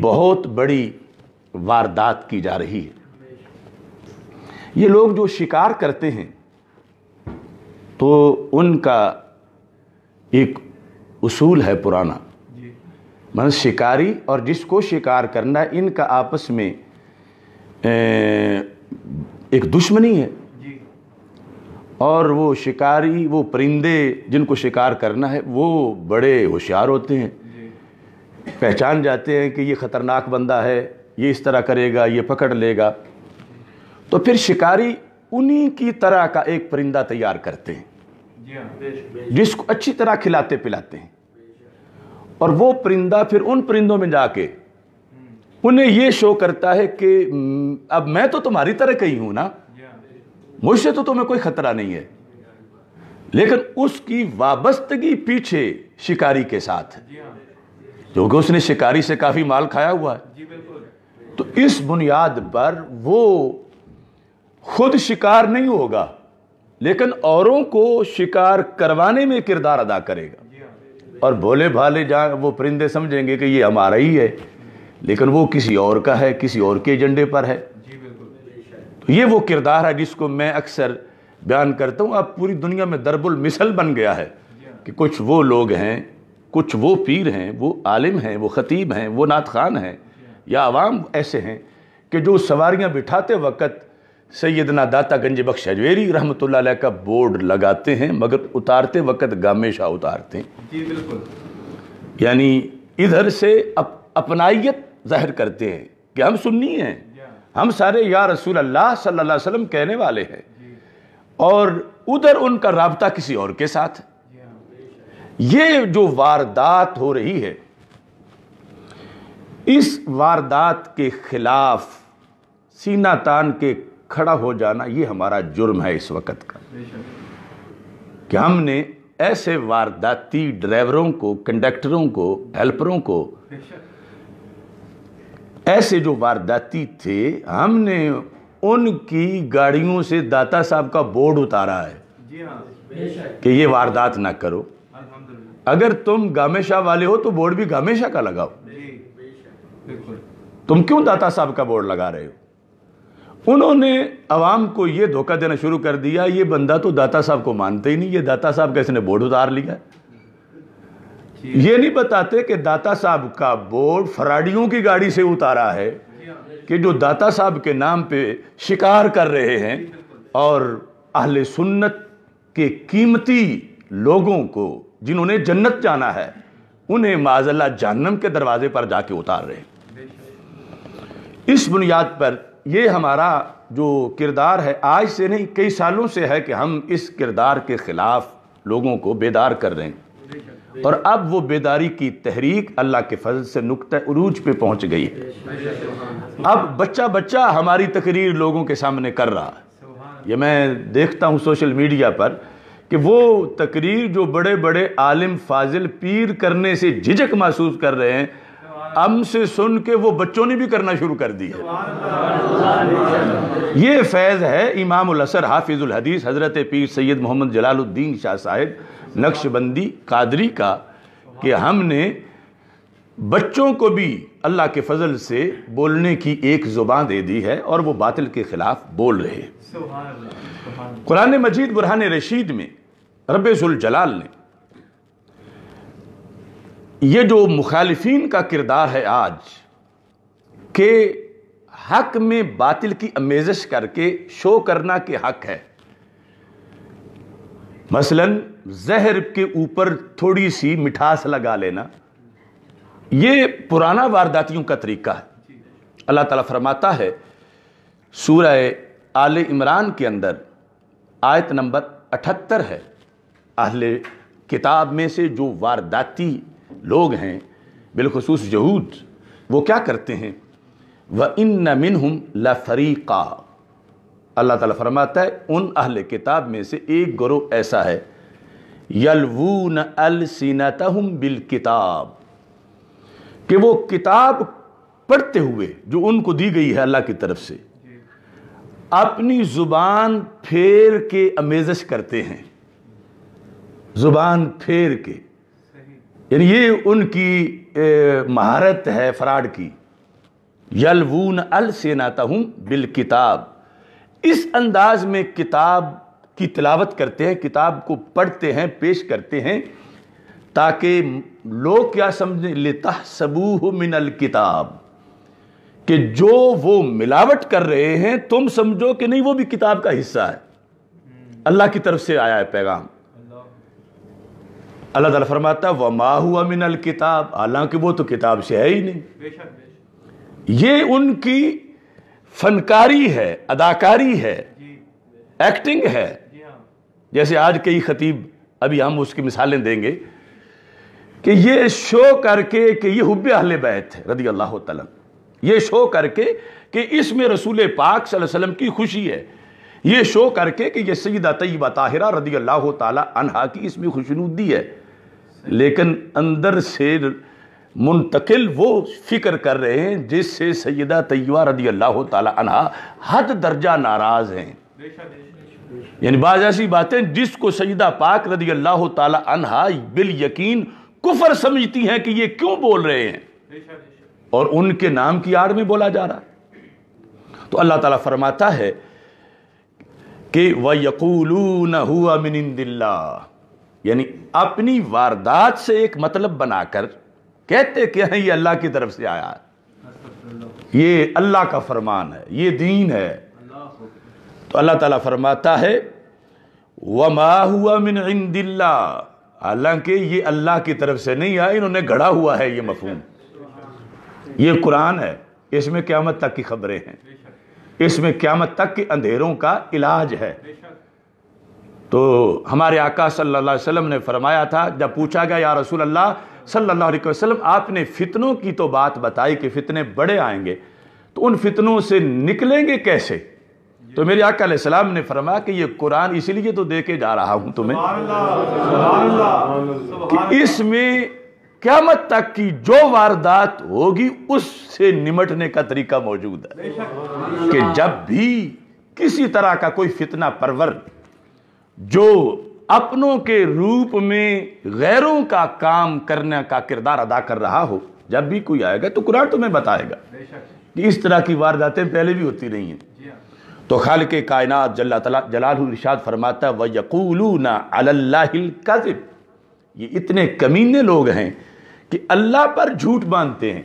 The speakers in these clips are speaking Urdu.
بہت بڑی واردات کی جا رہی ہے۔ یہ لوگ جو شکار کرتے ہیں تو ان کا ایک اصول ہے پرانا، مثلا شکاری اور جس کو شکار کرنا ہے ان کا آپس میں ایک دشمنی ہے، اور وہ شکاری، وہ پرندے جن کو شکار کرنا ہے وہ بڑے ہوشیار ہوتے ہیں، پہچان جاتے ہیں کہ یہ خطرناک بندہ ہے، یہ اس طرح کرے گا، یہ پکڑ لے گا، تو پھر شکاری انہی کی طرح کا ایک پرندہ تیار کرتے ہیں جس کو اچھی طرح کھلاتے پلاتے ہیں، اور وہ پرندہ پھر ان پرندوں میں جا کے انہیں یہ شو کرتا ہے کہ اب میں تو تمہاری طرح کہیں ہوں نا، مجھ سے تو تمہیں کوئی خطرہ نہیں ہے، لیکن اس کی وابستگی پیچھے شکاری کے ساتھ ہے، کیونکہ اس نے شکاری سے کافی مال کھایا ہوا ہے، تو اس بنیاد پر وہ خود شکار نہیں ہوگا لیکن اوروں کو شکار کروانے میں کردار ادا کرے گا، اور بھولے بھالے وہ پرندے سمجھیں گے کہ یہ ہمارا ہی ہے لیکن وہ کسی اور کا ہے، کسی اور کے ایجنڈے پر ہے۔ تو یہ وہ کردار ہے جس کو میں اکثر بیان کرتا ہوں، اب پوری دنیا میں ضرب المثل بن گیا ہے کہ کچھ وہ لوگ ہیں، کچھ وہ پیر ہیں، وہ عالم ہیں، وہ خطیب ہیں، وہ نعت خوان ہیں، یا عوام ایسے ہیں کہ جو سواریاں بٹھاتے وقت سیدنا داتا گنج بخش حجویری رحمۃ اللہ علیہ کا بورڈ لگاتے ہیں مگر اتارتے وقت گامیشہ اتارتے ہیں، یعنی ادھر سے اپنائیت ظاہر کرتے ہیں کہ ہم سنی ہیں، ہم سارے یا رسول اللہ صلی اللہ علیہ وسلم کہنے والے ہیں، اور ادھر ان کا رابطہ کسی اور کے ساتھ ہے۔ یہ جو واردات ہو رہی ہے، اس واردات کے خلاف سینہ تان کے کھڑا ہو جانا یہ ہمارا جرم ہے اس وقت کا، کہ ہم نے ایسے وارداتی ڈرائیوروں کو، کنڈکٹروں کو، ہیلپروں کو، ایسے جو وارداتی تھے، ہم نے ان کی گاڑیوں سے داتا صاحب کا بورڈ اتارا ہے کہ یہ واردات نہ کرو۔ اگر تم گامیشہ والے ہو تو بورڈ بھی گامیشہ کا لگاؤ، تم کیوں داتا صاحب کا بورڈ لگا رہے ہو؟ انہوں نے عوام کو یہ دھوکہ دینا شروع کر دیا، یہ بندہ تو داتا صاحب کو مانتے ہی نہیں، یہ داتا صاحب کا اس نے بورڈ اتار لیا۔ یہ نہیں بتاتے کہ داتا صاحب کا بورڈ فراڈیوں کی گاڑی سے اتارا ہے کہ جو داتا صاحب کے نام پہ شکار کر رہے ہیں، اور اہل سنت کے قیمتی لوگوں کو جنہوں نے جنت جانا ہے انہیں معاذ اللہ جہنم کے دروازے پر جا کے اتار رہے ہیں۔ اس بنیاد پر یہ ہمارا جو کردار ہے آج سے نہیں کئی سالوں سے ہے کہ ہم اس کردار کے خلاف لوگوں کو بیدار کر رہے ہیں، اور اب وہ بیداری کی تحریک اللہ کے فضل سے نقطہ عروج پہ پہنچ گئی ہے۔ اب بچہ بچہ ہماری تقریر لوگوں کے سامنے کر رہا ہے، یہ میں دیکھتا ہوں سوشل میڈیا پر کہ وہ تقریر جو بڑے بڑے عالم فاضل پیر کرنے سے جھجک محسوس کر رہے ہیں، ہم سے سن کے وہ بچوں نے بھی کرنا شروع کر دی ہے۔ یہ فیض ہے امام الاثر حافظ الحدیث حضرت پیر سید محمد جلال الدین شاہ صاحب نقشبندی قادری کا، کہ ہم نے بچوں کو بھی اللہ کے فضل سے بولنے کی ایک زبان دے دی ہے، اور وہ باطل کے خلاف بول رہے ہیں۔ قرآن مجید برہان رشید میں رب ذوالجلال نے یہ جو مخالفین کا کردار ہے آج کہ حق میں باطل کی امیزش کر کے شو کرنا کہ حق ہے، مثلا زہر کے اوپر تھوڑی سی مٹھاس لگا لینا، یہ پرانا وارداتیوں کا طریقہ ہے۔ اللہ تعالیٰ فرماتا ہے سورہ آل عمران کے اندر آیت نمبر 78 ہے، اہل کتاب میں سے جو وارداتی لوگ ہیں بالخصوص یہود، وہ کیا کرتے ہیں؟ وَإِنَّ مِنْهُمْ لَفَرِيقًا، اللہ تعالیٰ فرماتا ہے ان اہل کتاب میں سے ایک گروہ ایسا ہے، یلوون السنتہم بالکتاب، کہ وہ کتاب پڑھتے ہوئے جو ان کو دی گئی ہے اللہ کی طرف سے اپنی زبان پھیر کے امیزش کرتے ہیں، زبان پھیر کے، یعنی یہ ان کی مہارت ہے فراڈ کی، یلوون السنتہم بالکتاب، اس انداز میں کتاب کی تلاوت کرتے ہیں، کتاب کو پڑھتے ہیں، پیش کرتے ہیں، تاکہ لوگ کیا سمجھیں، لتحسبوہ من الکتاب، کہ جو وہ ملاوٹ کر رہے ہیں تم سمجھو کہ نہیں وہ بھی کتاب کا حصہ ہے، اللہ کی طرف سے آیا ہے پیغام۔ اللہ تعالیٰ فرماتا ہے وما ہوا من الکتاب، حالانکہ وہ تو کتاب سے ہے ہی نہیں۔ یہ ان کی فنکاری ہے، اداکاری ہے، ایکٹنگ ہے۔ جیسے آج کئی خطیب، ابھی ہم اس کی مثالیں دیں گے، کہ یہ شو کر کے کہ یہ حب اہل بیت ہے رضی اللہ تعالیٰ، یہ شو کر کے کہ اس میں رسول پاک صلی اللہ علیہ وسلم کی خوشی ہے، یہ شو کر کے کہ یہ سیدہ طیبہ طاہرہ رضی اللہ تعالیٰ عنہا کی اس میں خوشنودی ہے، لیکن اندر سے منتقل وہ فکر کر رہے ہیں جس سے سیدہ طیبہ رضی اللہ تعالیٰ عنہا حد درجہ ناراض ہیں۔ یعنی بعض ایسی باتیں جس کو سیدہ پاک رضی اللہ تعالیٰ عنہا بالیقین کفر سمجھتی ہیں کہ یہ کیوں بول رہے ہیں، اور ان کے نام کی آڑ میں بولا جا رہا ہے۔ تو اللہ تعالیٰ فرماتا ہے کہ وَيَقُولُونَ هُوَ مِنْ عِنْدِ اللَّهِ، یعنی اپنی واردات سے ایک مطلب بنا کر کہتے کہ ہیں یہ اللہ کی طرف سے آیا ہے، یہ اللہ کا فرمان ہے، یہ دین ہے۔ تو اللہ تعالیٰ فرماتا ہے وَمَا هُوَ مِنْ عِنْدِ اللَّهِ، حالانکہ یہ اللہ کی طرف سے نہیں آیا، انہوں نے گھڑا ہوا ہے یہ مفہوم۔ یہ قرآن ہے، اس میں قیامت تک کی خبریں ہیں، اس میں قیامت تک کے اندھیروں کا علاج ہے۔ تو ہمارے آقا صلی اللہ علیہ وسلم نے فرمایا تھا، جب پوچھا گیا یا رسول اللہ صلی اللہ علیہ وسلم آپ نے فتنوں کی تو بات بتائی کہ فتنے بڑے آئیں گے، تو ان فتنوں سے نکلیں گے کیسے؟ تو میرے آقا علیہ السلام نے فرمایا کہ یہ قرآن اسی لیے تو دے کے جا رہا ہوں تمہیں کہ اس میں قیامت تک کی جو واردات ہوگی اس سے نمٹنے کا طریقہ موجود ہے، کہ جب بھی کسی طرح کا کوئی فتنہ پرور جو اپنوں کے روپ میں غیروں کا کام کرنے کا کردار ادا کر رہا ہو، جب بھی کوئی آئے گا تو قرآن تمہیں بتائے گا کہ اس طرح کی وارداتیں پہلے بھی ہوتی رہی ہیں۔ تو خالق کائنات جلالہ ارشاد فرماتا ہے وَيَقُولُونَ عَلَى اللَّهِ الْكَذِبِ، یہ اتنے کمینے لوگ ہیں کہ اللہ پر جھوٹ باندھتے ہیں،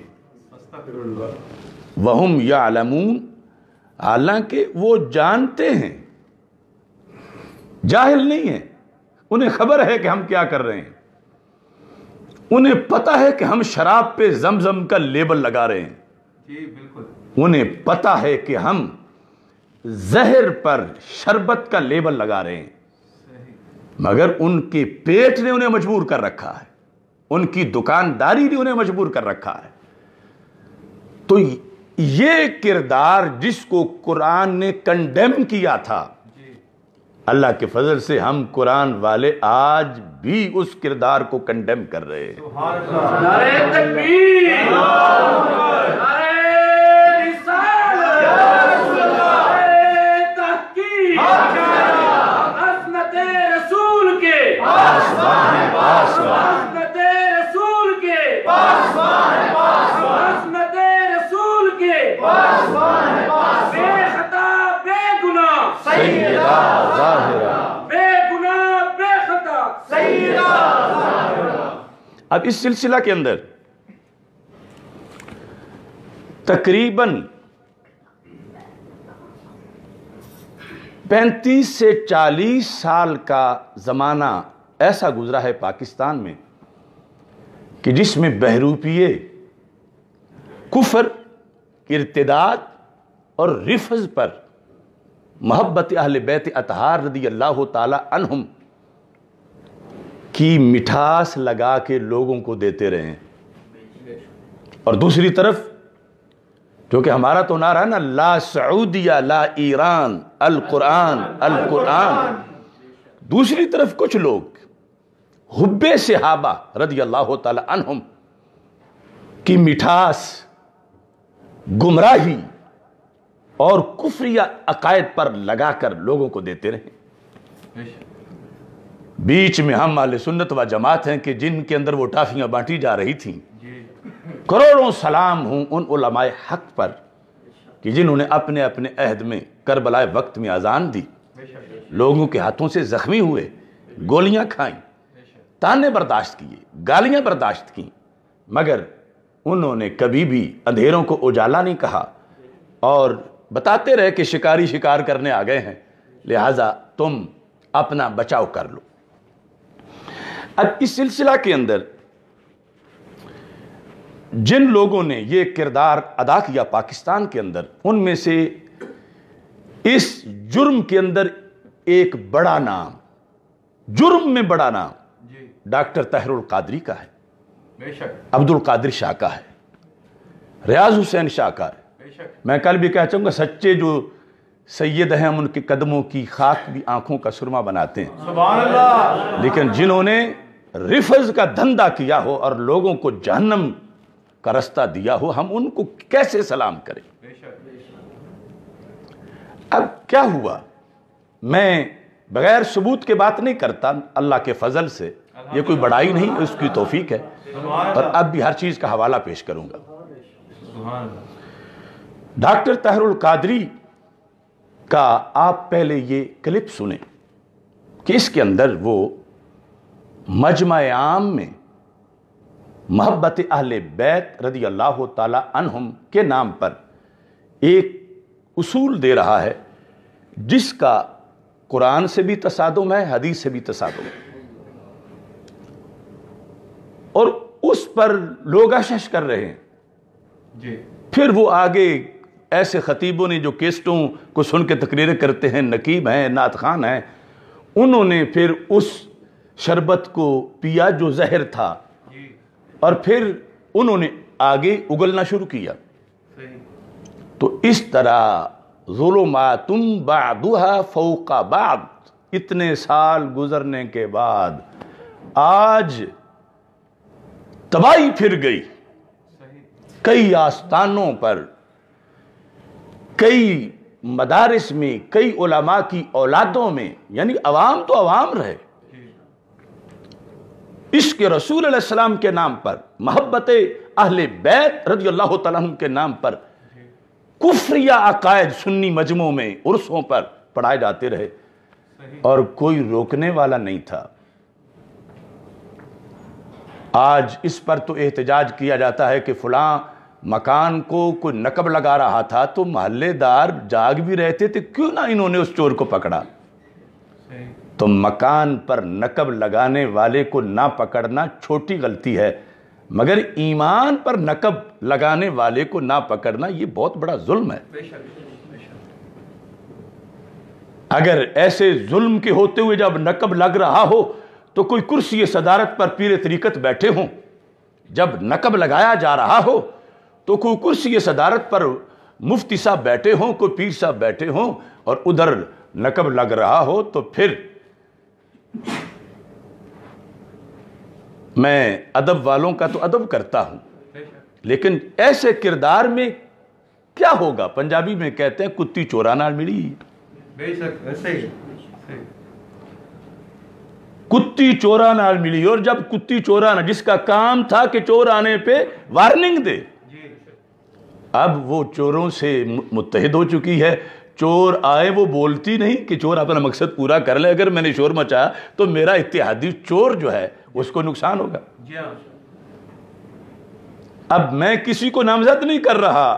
وَهُمْ يَعْلَمُونَ، حالانکہ وہ جانتے ہیں، جاہل نہیں ہیں، انہیں خبر ہے کہ ہم کیا کر رہے ہیں، انہیں پتہ ہے کہ ہم شراب پہ زمزم کا لیبل لگا رہے ہیں، انہیں پتہ ہے کہ ہم زہر پر شربت کا لیبل لگا رہے ہیں، مگر ان کے پیٹ نے انہیں مجبور کر رکھا ہے، ان کی دکانداری نے انہیں مجبور کر رکھا ہے۔ تو یہ کردار جس کو قرآن نے کنڈیم کیا تھا، اللہ کے فضل سے ہم قرآن والے آج بھی اس کردار کو کنڈیم کر رہے ہیں۔ نعرہ تکبیر، نعرہ اب اس سلسلہ کے اندر تقریباً 35 سے 40 سال کا زمانہ ایسا گزرا ہے پاکستان میں کہ جس میں بہروپیے، کفر، ارتداد اور رفض پر محبت اہل بیت اطہار رضی اللہ تعالی عنہم کی مٹھاس لگا کے لوگوں کو دیتے رہے ہیں، اور دوسری طرف کیونکہ ہمارا تو نعرہ ہے نا لا سعودیہ لا ایران القرآن القرآن، دوسری طرف کچھ لوگ حب صحابہ رضی اللہ تعالی عنہم کی مٹھاس، گمراہی اور کفریہ عقائد پر لگا کر لوگوں کو دیتے رہے۔ بیچ میں ہم اہل سنت و جماعت ہیں کہ جن کے اندر وہ ٹافیاں بانٹی جا رہی تھیں، کروڑوں سلام ہوں ان علماء حق پر کہ جنہوں نے اپنے اپنے عہد میں کربلا وقت میں اذان دی، لوگوں کے ہاتھوں سے زخمی ہوئے، گولیاں کھائیں، تانے برداشت کیے، گالیاں برداشت کیں، مگر انہوں نے کبھی بھی اندھیروں کو اجالا نہیں کہا اور بتاتے رہے کہ شکاری شکار کرنے آ گئے ہیں، لہٰذا تم اپنا بچاؤ کر لو۔ اب اس سلسلہ کے اندر جن لوگوں نے یہ کردار ادا کیا پاکستان کے اندر، ان میں سے اس جرم کے اندر ایک بڑا نام، جرم میں بڑا نام ڈاکٹر طاہر القادری کا ہے، عبد القادر شاہ کا ہے، ریاض حسین شاہ کا ہے۔ میں کل بھی کہہ چاہوں گا سچے جو سید ہیں ہم ان کے قدموں کی خاک بھی آنکھوں کا سرما بناتے ہیں، سبحان اللہ۔ لیکن جنہوں نے رفض کا دھندا کیا ہو اور لوگوں کو جہنم کا رستہ دیا ہو، ہم ان کو کیسے سلام کریں؟ اب کیا ہوا؟ میں بغیر ثبوت کے بات نہیں کرتا، اللہ کے فضل سے یہ کوئی بڑائی نہیں، اس کی توفیق ہے، اور اب بھی ہر چیز کا حوالہ پیش کروں گا۔ ڈاکٹر طاہر القادری کا آپ پہلے یہ کلپ سنیں کہ اس کے اندر وہ مجمع عام میں محبت اہل بیت رضی اللہ تعالی عنہم کے نام پر ایک اصول دے رہا ہے جس کا قرآن سے بھی تصادم ہے، حدیث سے بھی تصادم ہے، اور اس پر لوگ اشش کر رہے ہیں۔ پھر وہ آگے ایسے خطیبوں نے جو کیسٹوں کو سن کے تقریریں کرتے ہیں، نقیب ہیں، نعت خوان ہیں، انہوں نے پھر اس شربت کو پیا جو زہر تھا، اور پھر انہوں نے آگے اگلنا شروع کیا۔ تو اس طرح ظلمات بعضها فوق بعض، اتنے سال گزرنے کے بعد آج تباہی پھر گئی، کئی آستانوں پر، کئی مدارس میں، کئی علماء کی اولادوں میں، یعنی عوام تو عوام رہے، عشق رسول علیہ السلام کے نام پر، محبت اہل بیت رضی اللہ تعالیٰ عنہ کے نام پر کفریہ عقائد سنی مجموعوں میں، عرسوں پر پڑھائے جاتے رہے، اور کوئی روکنے والا نہیں تھا۔ آج اس پر تو احتجاج کیا جاتا ہے کہ فلاں مکان کو کوئی نقب لگا رہا تھا تو محلے دار جاگ بھی رہتے تھے، کیوں نہ انہوں نے اس چور کو پکڑا؟ تو مکان پر نقب لگانے والے کو نہ پکڑنا چھوٹی غلطی ہے، مگر ایمان پر نقب لگانے والے کو نہ پکڑنا یہ بہت بڑا ظلم ہے۔ اگر ایسے ظلم کے ہوتے ہوئے جب نقب لگ رہا ہو تو کوئی کرسی صدارت پر پیر طریقت بیٹھے ہوں، جب نقب لگایا جا رہا ہو تو کوئی کرسی صدارت پر مفتی صاحب بیٹھے ہوں، کوئی پیر صاحب بیٹھے ہوں، اور ادھر نقب لگ رہا ہو، تو پھر میں ادب والوں کا تو ادب کرتا ہوں، لیکن ایسے کردار میں کیا ہوگا؟ پنجابی میں کہتے ہیں کتی چورا نال ملی، کتی چورا نال ملی، اور جب کتی چورا نہ، جس کا کام تھا کہ چور آنے پہ وارننگ دے، اب وہ چوروں سے متحد ہو چکی ہے، چور آئے وہ بولتی نہیں کہ چور اپنا مقصد پورا کر لے، اگر میں نے شور مچایا تو میرا اتحادی چور جو ہے اس کو نقصان ہوگا۔ اب میں کسی کو نامزد نہیں کر رہا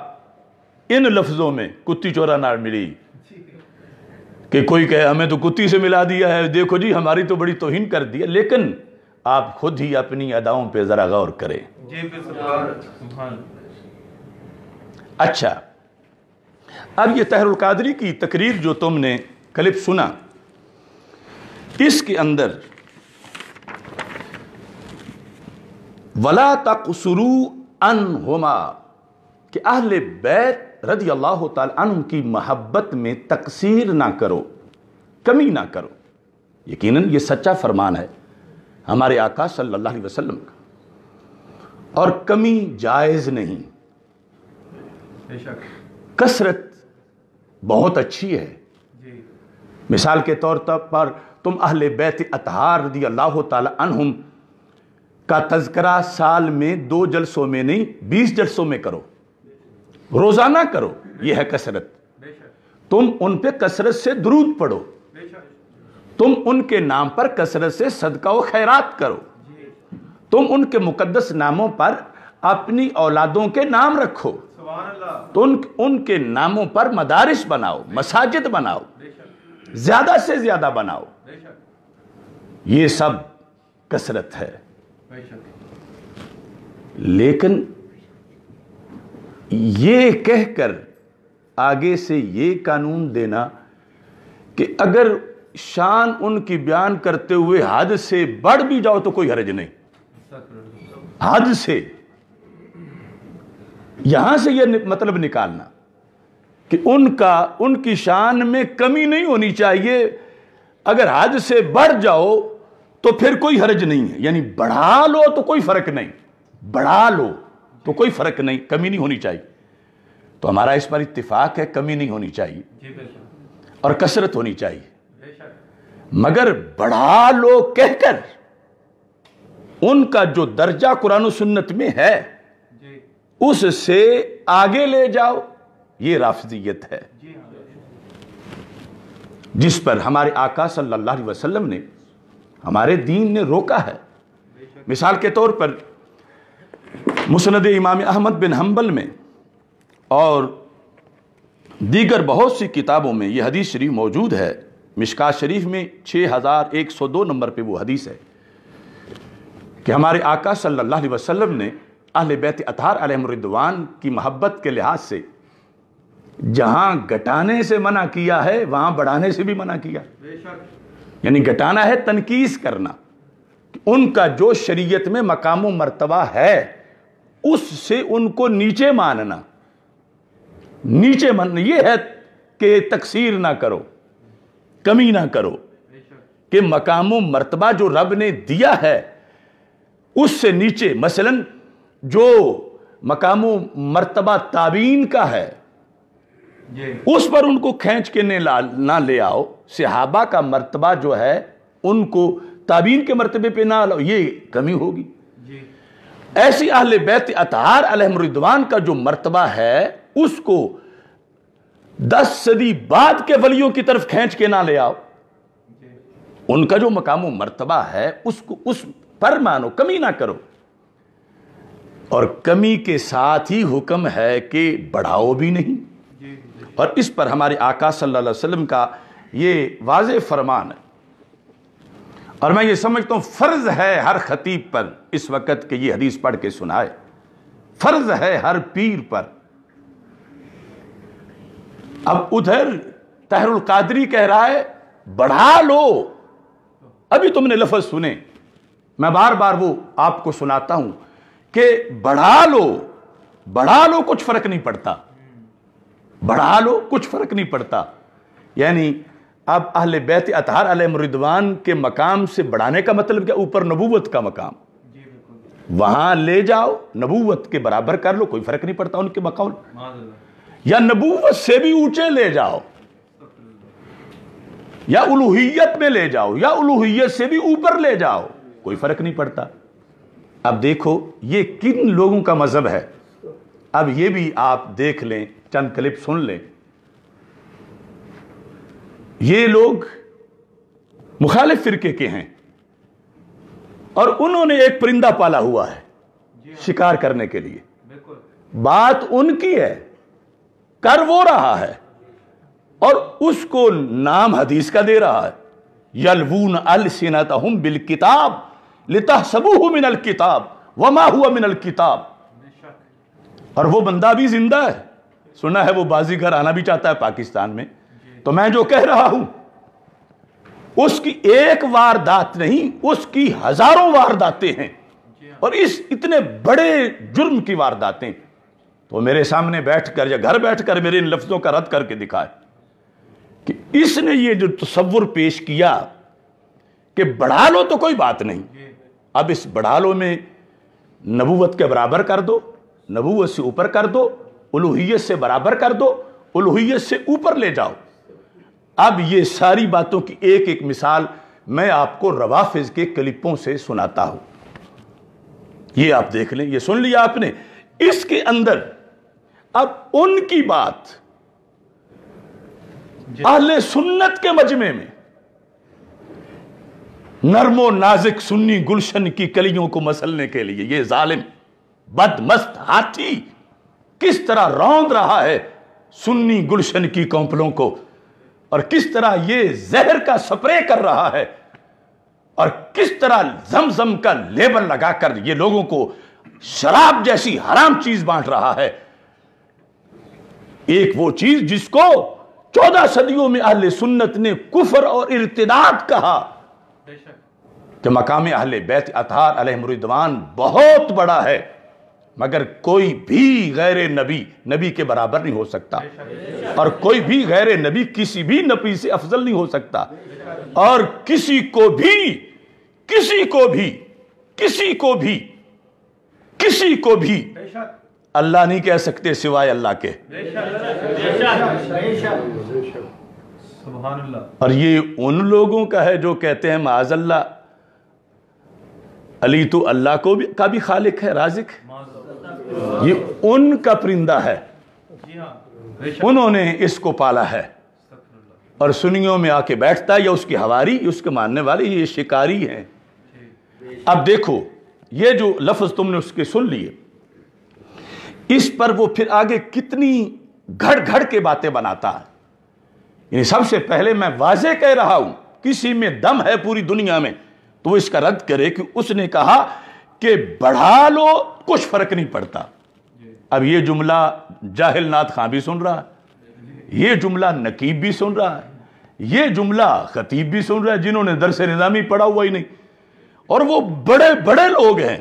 ان لفظوں میں کتی چورا نال ملی، کہ کوئی کہے ہمیں تو کتی سے ملا دیا ہے، دیکھو جی ہماری تو بڑی توہین کر دی ہے، لیکن آپ خود ہی اپنی اداؤں پہ ذرا غور کریں۔ اچھا، اب یہ طاہر القادری کی تقریر جو تم نے کلپ سنا، اس کے اندر وَلَا تَقْصُرُوا عَنْهُمَا، کہ اہل بیت رضی اللہ تعالی عنہ کی محبت میں تقصیر نہ کرو، کمی نہ کرو۔ یقیناً یہ سچا فرمان ہے ہمارے آقا صلی اللہ علیہ وسلم کا، اور کمی جائز نہیں، کثرت بہت اچھی ہے۔ مثال کے طور پر تم اہل بیت اطہار رضی اللہ تعالی عنہم کا تذکرہ سال میں 2 جلسوں میں نہیں 20 جلسوں میں کرو، روزانہ کرو، یہ ہے کثرت۔ تم ان پہ کثرت سے درود پڑھو، تم ان کے نام پر کثرت سے صدقہ و خیرات کرو، تم ان کے مقدس ناموں پر اپنی اولادوں کے نام رکھو، تو ان کے ناموں پر مدارس بناؤ، مساجد بناؤ، زیادہ سے زیادہ بناؤ۔ یہ سب کثرت ہے۔ لیکن یہ کہہ کر آگے سے یہ قانون دینا کہ اگر شان ان کی بیان کرتے ہوئے حد سے بڑھ بھی جاؤ تو کوئی حرج نہیں، حد سے، یہاں سے یہ مطلب نکالنا کہ ان کی شان میں کمی نہیں ہونی چاہیے، اگر حد سے بڑھ جاؤ تو پھر کوئی حرج نہیں ہے، یعنی بڑھا لو تو کوئی فرق نہیں، بڑھا لو تو کوئی فرق نہیں، کمی نہیں ہونی چاہیے۔ تو ہمارا اس پر اتفاق ہے، کمی نہیں ہونی چاہیے اور کثرت ہونی چاہیے، مگر بڑھا لو کہہ کر ان کا جو درجہ قرآن و سنت میں ہے اس سے آگے لے جاؤ، یہ رافضیت ہے، جس پر ہمارے آقا صلی اللہ علیہ وسلم نے، ہمارے دین نے روکا ہے۔ مثال کے طور پر مسند امام احمد بن حنبل میں اور دیگر بہت سی کتابوں میں یہ حدیث شریف موجود ہے۔ مشکات شریف میں 6102 نمبر پہ وہ حدیث ہے کہ ہمارے آقا صلی اللہ علیہ وسلم نے اہل بیت اطہار علیہم الرضوان کی محبت کے لحاظ سے جہاں گھٹانے سے منع کیا ہے وہاں بڑھانے سے بھی منع کیا، یعنی گھٹانا ہے تنقیص کرنا، ان کا جو شریعت میں مقام و مرتبہ ہے اس سے ان کو نیچے ماننا، نیچے ماننا، یہ ہے کہ تقصیر نہ کرو، کمی نہ کرو، کہ مقام و مرتبہ جو رب نے دیا ہے اس سے نیچے، مثلا جو مقام و مرتبہ تابعین کا ہے اس پر ان کو کھینچ کے نہ لے آؤ، صحابہ کا مرتبہ جو ہے ان کو تابعین کے مرتبے پہ نہ لاؤ، یہ کمی ہوگی۔ ایسی اہل بیت اطہار علیہم الرضوان کا جو مرتبہ ہے اس کو 10 صدی بعد کے ولیوں کی طرف کھینچ کے نہ لے آؤ، ان کا جو مقام و مرتبہ ہے اس پر مانو، کمی نہ کرو، اور کمی کے ساتھ ہی حکم ہے کہ بڑھاؤ بھی نہیں۔ اور اس پر ہمارے آقا صلی اللہ علیہ وسلم کا یہ واضح فرمان ہے، اور میں یہ سمجھتا ہوں فرض ہے ہر خطیب پر اس وقت کہ یہ حدیث پڑھ کے سنائے، فرض ہے ہر پیر پر۔ اب ادھر طاہر القادری کہہ رہا ہے بڑھا لو، ابھی تم نے لفظ سنے، میں بار بار وہ آپ کو سناتا ہوں کہ بڑھا لو کچھ فرق نہیں پڑتا، بڑھا لو کچھ فرق نہیں پڑتا، یعنی اب اہل بیت اطہار علیہم الرضوان کے مقام سے بڑھانے کا مطلب کیا؟ اوپر نبوت کا مقام، وہاں لے جاؤ، نبوت کے برابر کر لو، کوئی فرق نہیں پڑتا ان کے مقام، یا نبوت سے بھی اونچے لے جاؤ، یا الوہیت میں لے جاؤ، یا الوہیت سے بھی اوپر لے جاؤ، کوئی فرق نہیں پڑتا۔ اب دیکھو یہ کن لوگوں کا مذہب ہے، اب یہ بھی آپ دیکھ لیں، چند کلپ سن لیں۔ یہ لوگ مخالف فرقے کے ہیں اور انہوں نے ایک پرندہ پالا ہوا ہے شکار کرنے کے لیے، بات ان کی ہے، کر وہ رہا ہے، اور اس کو نام حدیث کا دے رہا ہے، یلوون السنتہم بالکتاب لتحسبوہ من الکتاب وما ہوا من الکتاب، اور وہ بندہ بھی زندہ ہے، سنا ہے وہ بازی گھر آنا بھی چاہتا ہے پاکستان میں، تو میں جو کہہ رہا ہوں اس کی ایک واردات نہیں، اس کی ہزاروں وارداتیں ہیں، اور اس اتنے بڑے جرم کی وارداتیں، تو میرے سامنے بیٹھ کر یا گھر بیٹھ کر میرے ان لفظوں کا رد کر کے دکھائے کہ اس نے یہ جو تصور پیش کیا کہ بڑھا لو تو کوئی بات نہیں، اب اس بڑھا لو میں نبوت کے برابر کر دو، نبوت سے اوپر کر دو، الوہیت سے برابر کر دو، الوہیت سے اوپر لے جاؤ۔ اب یہ ساری باتوں کی ایک ایک مثال میں آپ کو روافض کے کلپوں سے سناتا ہوں۔ یہ آپ دیکھ لیں، یہ سن لیا آپ نے۔ اس کے اندر اب ان کی بات اہل سنت کے مجمع میں نرم و نازک سنی گلشن کی کلیوں کو مسلنے کے لیے یہ ظالم بدمست ہاتھی کس طرح روند رہا ہے سنی گلشن کی کونپلوں کو، اور کس طرح یہ زہر کا سپرے کر رہا ہے، اور کس طرح زمزم کا لیبل لگا کر یہ لوگوں کو شراب جیسی حرام چیز بانٹ رہا ہے۔ ایک وہ چیز جس کو 14 صدیوں میں اہل سنت نے کفر اور ارتداد کہا، کہ مقام اہل بیت اطہار علیہم الرضوان بہت بڑا ہے، مگر کوئی بھی غیر نبی کے برابر نہیں ہو سکتا، اور کوئی بھی غیر نبی کسی بھی نبی سے افضل نہیں ہو سکتا، اور کسی کو بھی اللہ نہیں کہہ سکتے سوائے اللہ کے۔ اور یہ ان لوگوں کا ہے جو کہتے ہیں معاذ اللہ علی تو اللہ کا بھی خالق ہے، رازق ہے۔ یہ ان کا پرندہ ہے، انہوں نے اس کو پالا ہے، اور سنیوں میں آ کے بیٹھتا ہے، یا اس کی ہواری، اس کے ماننے والے یہ شکاری ہیں۔ اب دیکھو یہ جو لفظ تم نے اس کے سن لیے، اس پر وہ پھر آگے کتنی گھڑ گھڑ کے باتیں بناتا ہے۔ یعنی سب سے پہلے میں واضح کہہ رہا ہوں، کسی میں دم ہے پوری دنیا میں تو وہ اس کا رد کرے کہ اس نے کہا کہ بڑھا لو کچھ فرق نہیں پڑتا۔ اب یہ جملہ جاہل نعت خاں بھی سن رہا ہے، یہ جملہ نقیب بھی سن رہا ہے، یہ جملہ خطیب بھی سن رہا ہے جنہوں نے درس نظامی پڑھا ہوا ہی نہیں، اور وہ بڑے بڑے لوگ ہیں،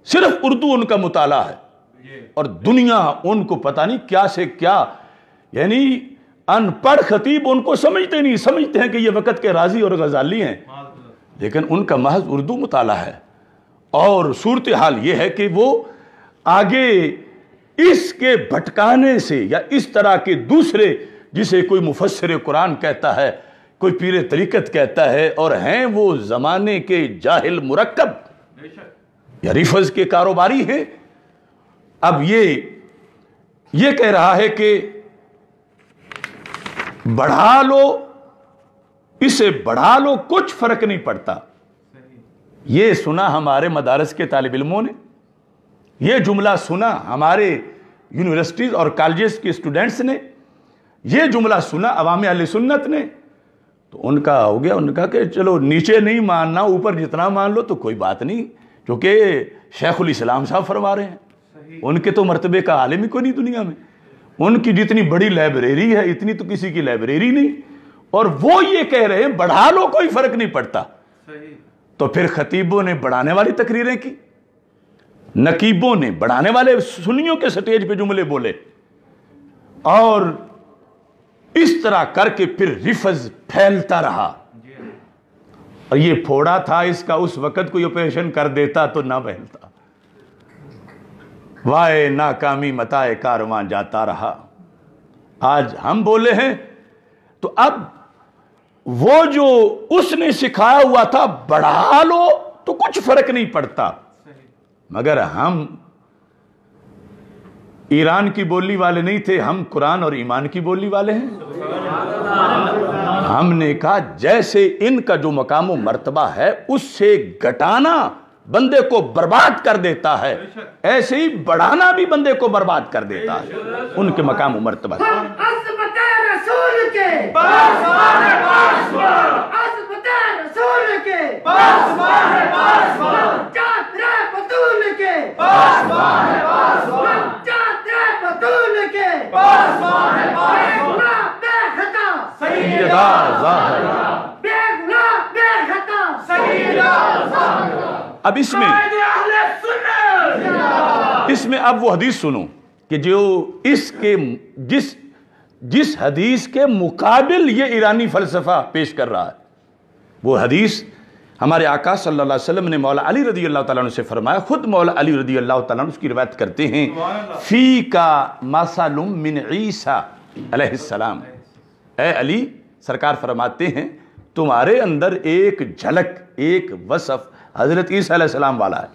صرف اردو ان کا مطالعہ ہے، اور دنیا ان کو پتہ نہیں کیا سے کیا، یعنی ان پڑھ خطیب ان کو سمجھتے نہیں، سمجھتے ہیں کہ یہ وقت کے رازی اور غزالی ہیں، لیکن ان کا محض اردو مطالعہ ہے۔ اور صورتحال یہ ہے کہ وہ آگے اس کے بھٹکانے سے، یا اس طرح کے دوسرے جسے کوئی مفسر قرآن کہتا ہے، کوئی پیر طریقت کہتا ہے، اور ہیں وہ زمانے کے جاہل مرکب یا ریفز کے کاروباری ہیں، اب یہ کہہ رہا ہے کہ بڑھا لو، اسے بڑھا لو کچھ فرق نہیں پڑتا۔ یہ سنا ہمارے مدارس کے طالب علموں نے، یہ جملہ سنا ہمارے یونیورسٹیز اور کالجز کے اسٹوڈنٹس نے، یہ جملہ سنا عوام اہل سنت نے، تو ان کا ہو گیا، ان کا کہ چلو نیچے نہیں ماننا، اوپر جتنا مان لو تو کوئی بات نہیں، کیونکہ شیخ الاسلام صاحب فرما رہے ہیں، ان کے تو مرتبے کا عالم ہی کوئی نہیں دنیا میں، ان کی جتنی بڑی لائبریری ہے اتنی تو کسی کی لائبریری نہیں، اور وہ یہ کہہ رہے ہیں بڑھا لو کوئی فرق نہیں پڑتا۔ تو پھر خطیبوں نے بڑھانے والی تقریریں کی، نقیبوں نے بڑھانے والے سنیوں کے سٹیج پہ جملے بولے، اور اس طرح کر کے پھر رفض پھیلتا رہا، اور یہ پھوڑا تھا اس کا، اس وقت کوئی آپریشن کر دیتا تو نہ پھیلتا۔ وائے ناکامی متائے کارواں جاتا رہا۔ آج ہم بولے ہیں تو اب وہ جو اس نے سکھایا ہوا تھا بڑھا لو تو کچھ فرق نہیں پڑتا، مگر ہم ایران کی بولی والے نہیں تھے، ہم قرآن اور ایمان کی بولی والے ہیں۔ ہم نے کہا جیسے ان کا جو مقام و مرتبہ ہے اس سے گھٹانا بندے کو برباد کر دیتا ہے، ایسے ہی بڑھانا بھی بندے کو برباد کر دیتا ہے ان کے مقام و مرتبہ سے۔ عظمت رسول کے پاسبان ہے پاسبان، عظمت رسول کے پاسبان ہے پاسبان، چادر بطول کے پاسبان ہے پاسبان، چادر بطول کے پاسبان ہے پاسبان، بے خطا سیدہ زہرا، بے گناہ بے خطا سیدہ زہرا۔ اب اس میں اب وہ حدیث سنو کہ جو اس کے جس حدیث کے مقابل یہ ایرانی فلسفہ پیش کر رہا ہے، وہ حدیث ہمارے آقا صلی اللہ علیہ وسلم نے مولا علی رضی اللہ تعالیٰ عنہ سے فرمایا، خود مولا علی رضی اللہ تعالیٰ عنہ اس کی روایت کرتے ہیں، فی کا مثل من عیسیٰ علیہ السلام، اے علی سرکار فرماتے ہیں تمہارے اندر ایک جھلک، ایک وصف حضرت عیسیٰ علیہ السلام والا ہے۔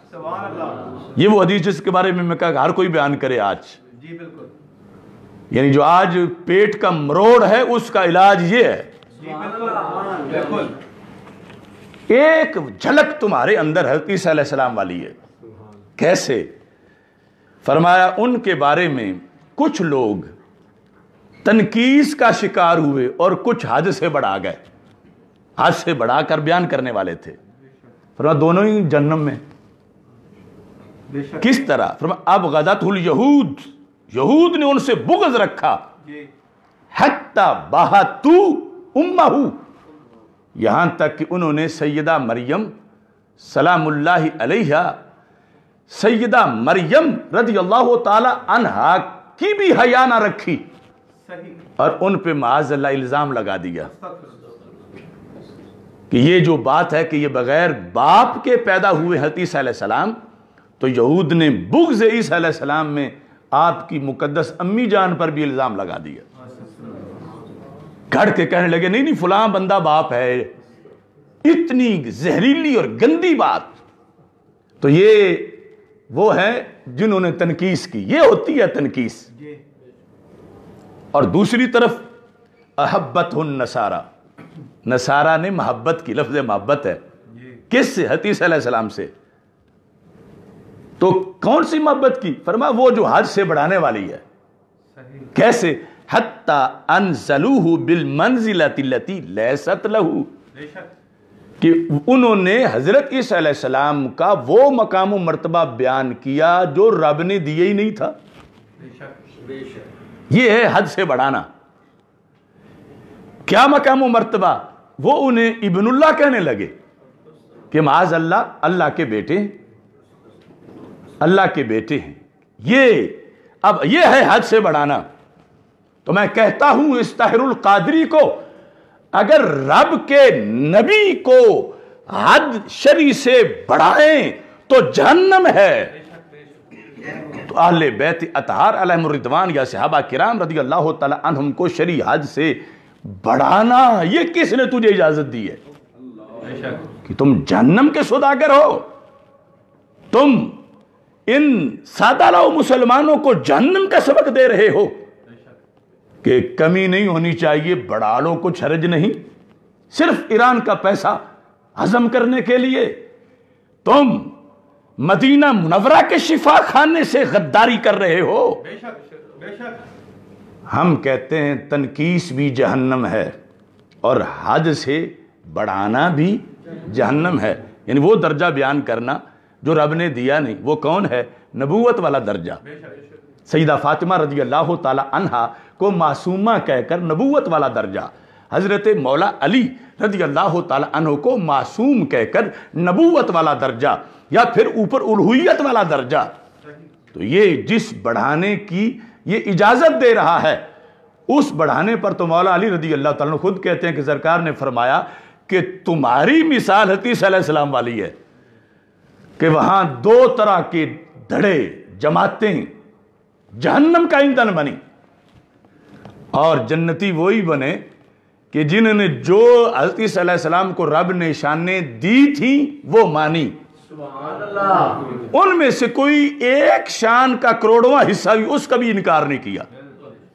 یہ وہ حدیث جس کے بارے میں کہا کہ ہر کوئی بیان کرے آج، جی بالکل، یعنی جو آج پیٹ کا مروڑ ہے اس کا علاج یہ ہے۔ جی بالکل، ایک جھلک تمہارے اندر حضرت عیسیٰ علیہ السلام والی ہے۔ کیسے؟ فرمایا ان کے بارے میں کچھ لوگ تنقیس کا شکار ہوئے اور کچھ حد سے بڑھا گئے، حد سے بڑھا کر بیان کرنے والے تھے۔ فرمایا دونوں ہی جہنم میں۔ کس طرح؟ فرمایا اب غدت الیہود، یہود نے ان سے بغض رکھا، حتی بہتو امہ، یہاں تک کہ انہوں نے سیدہ مریم سلام اللہ علیہا، سیدہ مریم رضی اللہ تعالی عنہا کی بھی حیا نہ رکھی اور ان پہ معاذ اللہ الزام لگا دیا کہ یہ جو بات ہے کہ یہ بغیر باپ کے پیدا ہوئے حضرت عیسیٰ علیہ السلام، تو یہود نے بغض عیسیٰ علیہ السلام میں آپ کی مقدس امی جان پر بھی الزام لگا دیا، گھڑ کے کہنے لگے نہیں فلاں بندہ باپ ہے۔ اتنی زہریلی اور گندی بات۔ تو یہ وہ ہے جنہوں نے تنقیس کی، یہ ہوتی ہے تنقیس۔ اور دوسری طرف احبت النصارہ، نصارہ نے محبت کی، لفظ محبت ہے کس سے؟ حضرت عیسیٰ علیہ السلام سے۔ تو کون سی محبت کی؟ فرمایا وہ جو حد سے بڑھانے والی ہے۔ کیسے؟ حتی انزلوہ بالمنزلۃ التی لیست لہ، کہ انہوں نے حضرت عیسیٰ علیہ السلام کا وہ مقام و مرتبہ بیان کیا جو رب نے دیا ہی نہیں تھا۔ یہ ہے حد سے بڑھانا۔ کیا مقام و مرتبہ؟ وہ انہیں ابن اللہ کہنے لگے کہ معاذ اللہ، اللہ کے بیٹے ہیں، اللہ کے بیٹے ہیں۔ اب یہ ہے حد سے بڑھانا۔ تو میں کہتا ہوں اس طاہر القادری کو، اگر رب کے نبی کو حد شرعی سے بڑھائیں تو جہنم ہے، تو اہل بیت اطہار علیہم الرضوان یا صحابہ کرام رضی اللہ تعالی عنہم کو شرعی حد سے بڑھانا یہ کس نے تجھے اجازت دی ہے کہ تم جہنم کے سوداگر ہو؟ تم ان سادہ لو مسلمانوں کو جہنم کا سبق دے رہے ہو کہ کمی نہیں ہونی چاہیے، بڑھا لو، کچھ حرج نہیں، صرف ایران کا پیسہ ہضم کرنے کے لیے تم مدینہ منورہ کے شفا خانے سے غداری کر رہے ہو۔ ہم کہتے ہیں تنقیس بھی جہنم ہے اور حد سے بڑھانا بھی جہنم ہے، یعنی وہ درجہ بیان کرنا جو رب نے دیا نہیں۔ وہ کون ہے؟ نبوت والا درجہ۔ سیدہ فاطمہ رضی اللہ تعالی عنہا کو معصومہ کہہ کر نبوت والا درجہ، حضرت مولا علی رضی اللہ تعالی عنہ کو معصوم کہہ کر نبوت والا درجہ، یا پھر اوپر الوہیت والا درجہ۔ تو یہ جس بڑھانے کی یہ اجازت دے رہا ہے، اس بڑھانے پر تو مولا علی رضی اللہ تعالیٰ عنہ خود کہتے ہیں کہ سرکار نے فرمایا کہ تمہاری مثال حضرت عیسیٰ علیہ السلام والی ہے کہ وہاں دو طرح کے دھڑے جماعتیں جہنم کا ایندھن بنی، اور جنتی وہی بنے کہ جنہوں نے جو حضرت عیسیٰ علیہ السلام کو رب نے شانیں دی تھیں وہ مانی۔ ان میں سے کوئی ایک شان کا کروڑواں حصہ بھی اس کا بھی انکار نہیں کیا،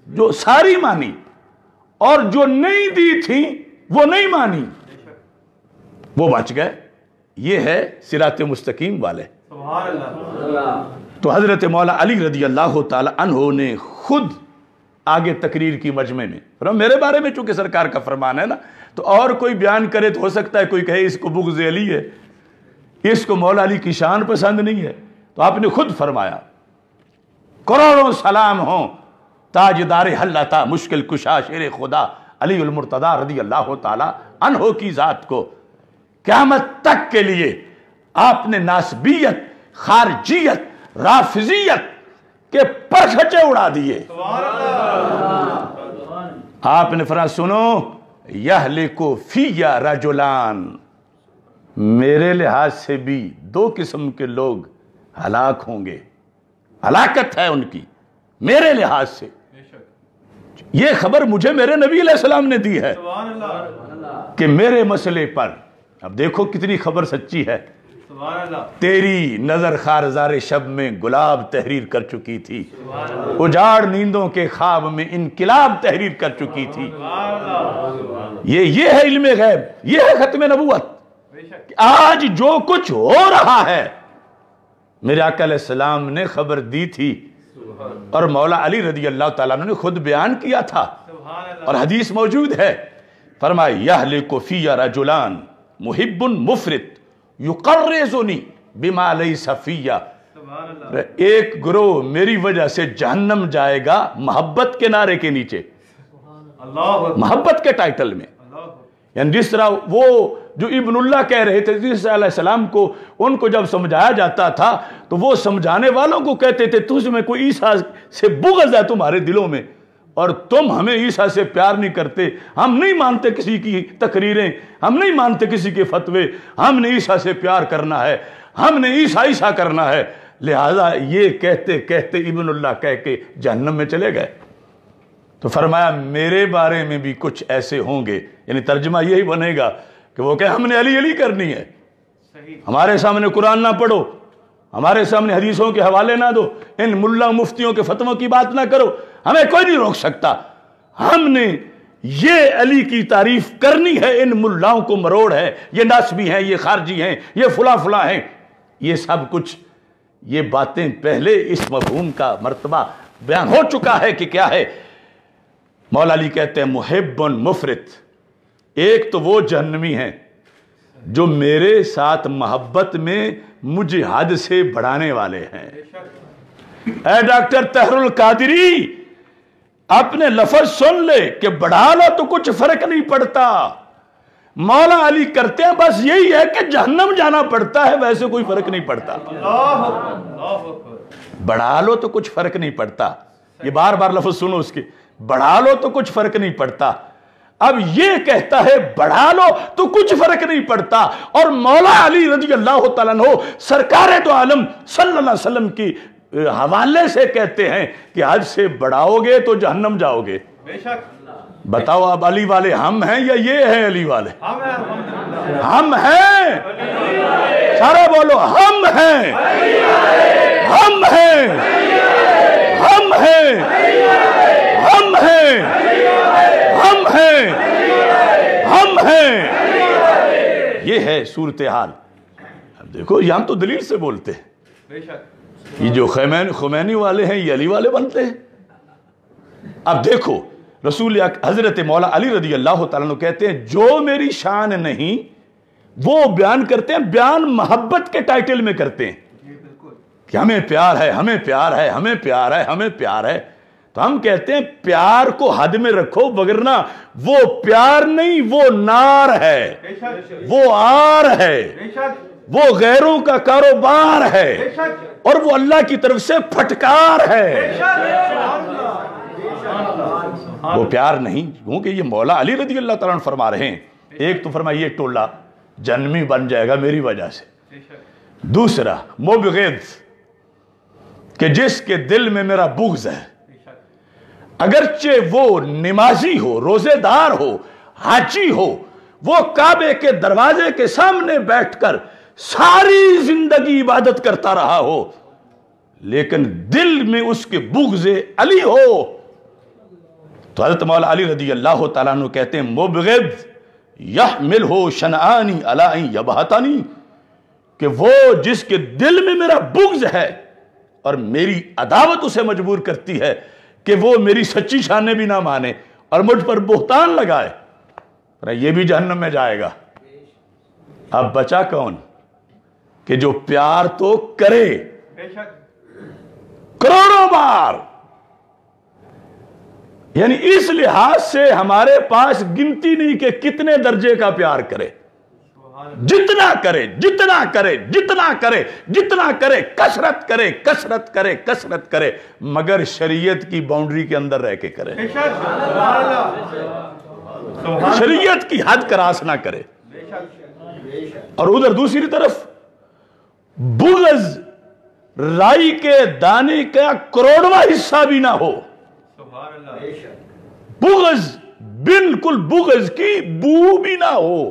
جو ساری مانی، اور جو نہیں دی تھی وہ نہیں مانی، وہ بچ گئے۔ یہ ہے صراط مستقیم والے۔ تو حضرت مولا علی رضی اللہ تعالی عنہ نے خود آگے تقریر کی مجمع میں، میرے بارے میں چونکہ سرکار کا فرمان ہے نا، تو اور کوئی بیان کرے تو ہو سکتا ہے کوئی کہے اس کو بغض علی ہے، اس کو مولا علی کی شان پسند نہیں ہے، تو آپ نے خود فرمایا کروڑوں سلام ہوں تاجدار حلتا مشکل کشا شیر خدا علی المرتضی رضی اللہ تعالی عنہ کی ذات کو، قیامت تک کے لیے آپ نے ناسبیت، خارجیت، رافضیت کے پرچھچے اڑا دیے۔ آپ نے فرمایا سنو، یہلکو فی رجلان، میرے لحاظ سے بھی دو قسم کے لوگ ہلاک ہوں گے، ہلاکت ہے ان کی میرے لحاظ سے۔ یہ خبر مجھے میرے نبی علیہ السلام نے دی ہے کہ میرے مسئلے پر، اب دیکھو کتنی خبر سچی ہے، سبحان اللہ تیری نظر خارزار شب میں گلاب تحریر کر چکی تھی، اجاڑ نیندوں کے خواب میں انقلاب تحریر کر چکی تھی۔ یہ ہے علم غیب، یہ ہے ختم نبوت۔ آج جو کچھ ہو رہا ہے میرے آقا علیہ السلام نے خبر دی تھی، اور مولا علی رضی اللہ تعالیٰ عنہ نے خود بیان کیا تھا، اور حدیث موجود ہے۔ فرمایا یہلک فی رجلان محب مفرط یقرزنی بما لیس فی، ایک گروہ میری وجہ سے جہنم جائے گا محبت کے نعرے کے نیچے، محبت کے ٹائٹل میں۔ یعنی جس طرح وہ جو ابن اللہ کہہ رہے تھے عیسیٰ علیہ السلام کو، ان کو جب سمجھایا جاتا تھا تو وہ سمجھانے والوں کو کہتے تھے تجھ میں کوئی عیسیٰ سے بغض ہے تمہارے دلوں میں، اور تم ہمیں عیسیٰ سے پیار نہیں کرتے، ہم نہیں مانتے کسی کی تقریریں، ہم نہیں مانتے کسی کے فتوے، ہم نے عیسیٰ سے پیار کرنا ہے، ہم نے عیسیٰ کرنا ہے۔ لہذا یہ کہتے کہتے ابن اللہ کہہ کے جہنم میں چلے گئے۔ تو فرمایا میرے بارے میں بھی کچھ ایسے ہوں گے، یعنی ترجمہ یہی بنے گا کہ وہ کہ ہم نے علی کرنی ہے، ہمارے سامنے قرآن نہ پڑھو، ہمارے سامنے حدیثوں کے حوالے نہ دو، ان ملا مفتیوں کے فتووں کی بات نہ کرو، ہمیں کوئی نہیں روک سکتا، ہم نے یہ علی کی تعریف کرنی ہے، ان ملاؤں کو مروڑ ہے، یہ ناسبی ہیں، یہ خارجی ہیں، یہ فلاں ہیں۔ یہ سب کچھ یہ باتیں پہلے اس مفہوم کا مرتبہ بیان ہو چکا ہے کہ کیا ہے۔ مولا علی کہتے ہیں محب مفرط، ایک تو وہ جہنمی ہیں جو میرے ساتھ محبت میں مجھے حد سے بڑھانے والے ہیں۔ اے ڈاکٹر طاہر القادری، اپنے لفظ سن لے کہ بڑھا لو تو کچھ فرق نہیں پڑتا، مولا علی کرتے ہیں بس یہی ہے کہ جہنم جانا پڑتا ہے، ویسے کوئی فرق نہیں پڑتا، بڑھا لو تو کچھ فرق نہیں پڑتا۔ یہ بار بار لفظ سنو اس کے، بڑھا لو تو کچھ فرق نہیں پڑتا۔ اب یہ کہتا ہے بڑھا لو تو کچھ فرق نہیں پڑتا، اور مولا علی رضی اللہ تعالیٰ عنہ سرکار دو عالم صلی اللہ علیہ وسلم کی حوالے سے کہتے ہیں کہ حد سے بڑھاؤ گے تو جہنم جاؤ گے۔ بتاؤ اب علی والے ہم ہیں یا یہ ہیں علی والے؟ ہم ہیں، سارا بولو ہم ہیں، ہم ہیں، ہم ہیں، ہم ہیں، ہم ہیں، ہم ہیں۔ یہ ہے صورتحال۔ اب دیکھو یہاں تو دلیل سے بولتے ہیں، یہ جو خمینی والے ہیں یہ علی والے بنتے ہیں۔ اب دیکھو رسول حضرت مولا علی رضی اللہ تعالیٰ عنہ کہتے ہیں جو میری شان نہیں وہ بیان کرتے ہیں، بیان محبت کے ٹائٹل میں کرتے ہیں کہ ہمیں پیار ہے، ہمیں پیار ہے، ہمیں پیار ہے، ہمیں پیار ہے۔ تو ہم کہتے ہیں پیار کو حد میں رکھو، وگرنہ وہ پیار نہیں، وہ نار ہے، وہ آر ہے، وہ غیروں کا کاروبار ہے، اور وہ اللہ کی طرف سے پھٹکار ہے، وہ پیار نہیں۔ کیونکہ یہ مولا علی رضی اللہ تعالیٰ عنہ فرما رہے ہیں، ایک تو فرمایا یہ ٹولہ جہنمی بن جائے گا میری وجہ سے، دوسرا مبغض کہ جس کے دل میں میرا بغض ہے، اگرچہ وہ نمازی ہو، روزے دار ہو، حاجی ہو، وہ کعبے کے دروازے کے سامنے بیٹھ کر ساری زندگی عبادت کرتا رہا ہو، لیکن دل میں اس کے بغض علی ہو، تو حضرت مولا علی رضی اللہ تعالیٰ عنہ کہتے ہیں مبغض یحملہ شنآنی علی ان یبہتنی، کہ وہ جس کے دل میں میرا بغض ہے اور میری عداوت اسے مجبور کرتی ہے کہ وہ میری سچی شانیں بھی نہ مانے اور مجھ پر بہتان لگائے، یہ بھی جہنم میں جائے گا۔ اب بچا کون کہ جو پیار تو کرے کروڑوں بار، یعنی اس لحاظ سے ہمارے پاس گنتی نہیں کہ کتنے درجے کا پیار کرے، جتنا کرے جتنا کرے جتنا کرے جتنا کرے، کثرت کرے کثرت کرے کثرت کرے، مگر شریعت کی باؤنڈری کے اندر رہ کے کرے، شریعت کی حد کراس نہ کرے۔ اور ادھر دوسری طرف بغض رائی کے دانے کا کروڑواں حصہ بھی نہ ہو، بغض بالکل بغض کی بو بھی نہ ہو،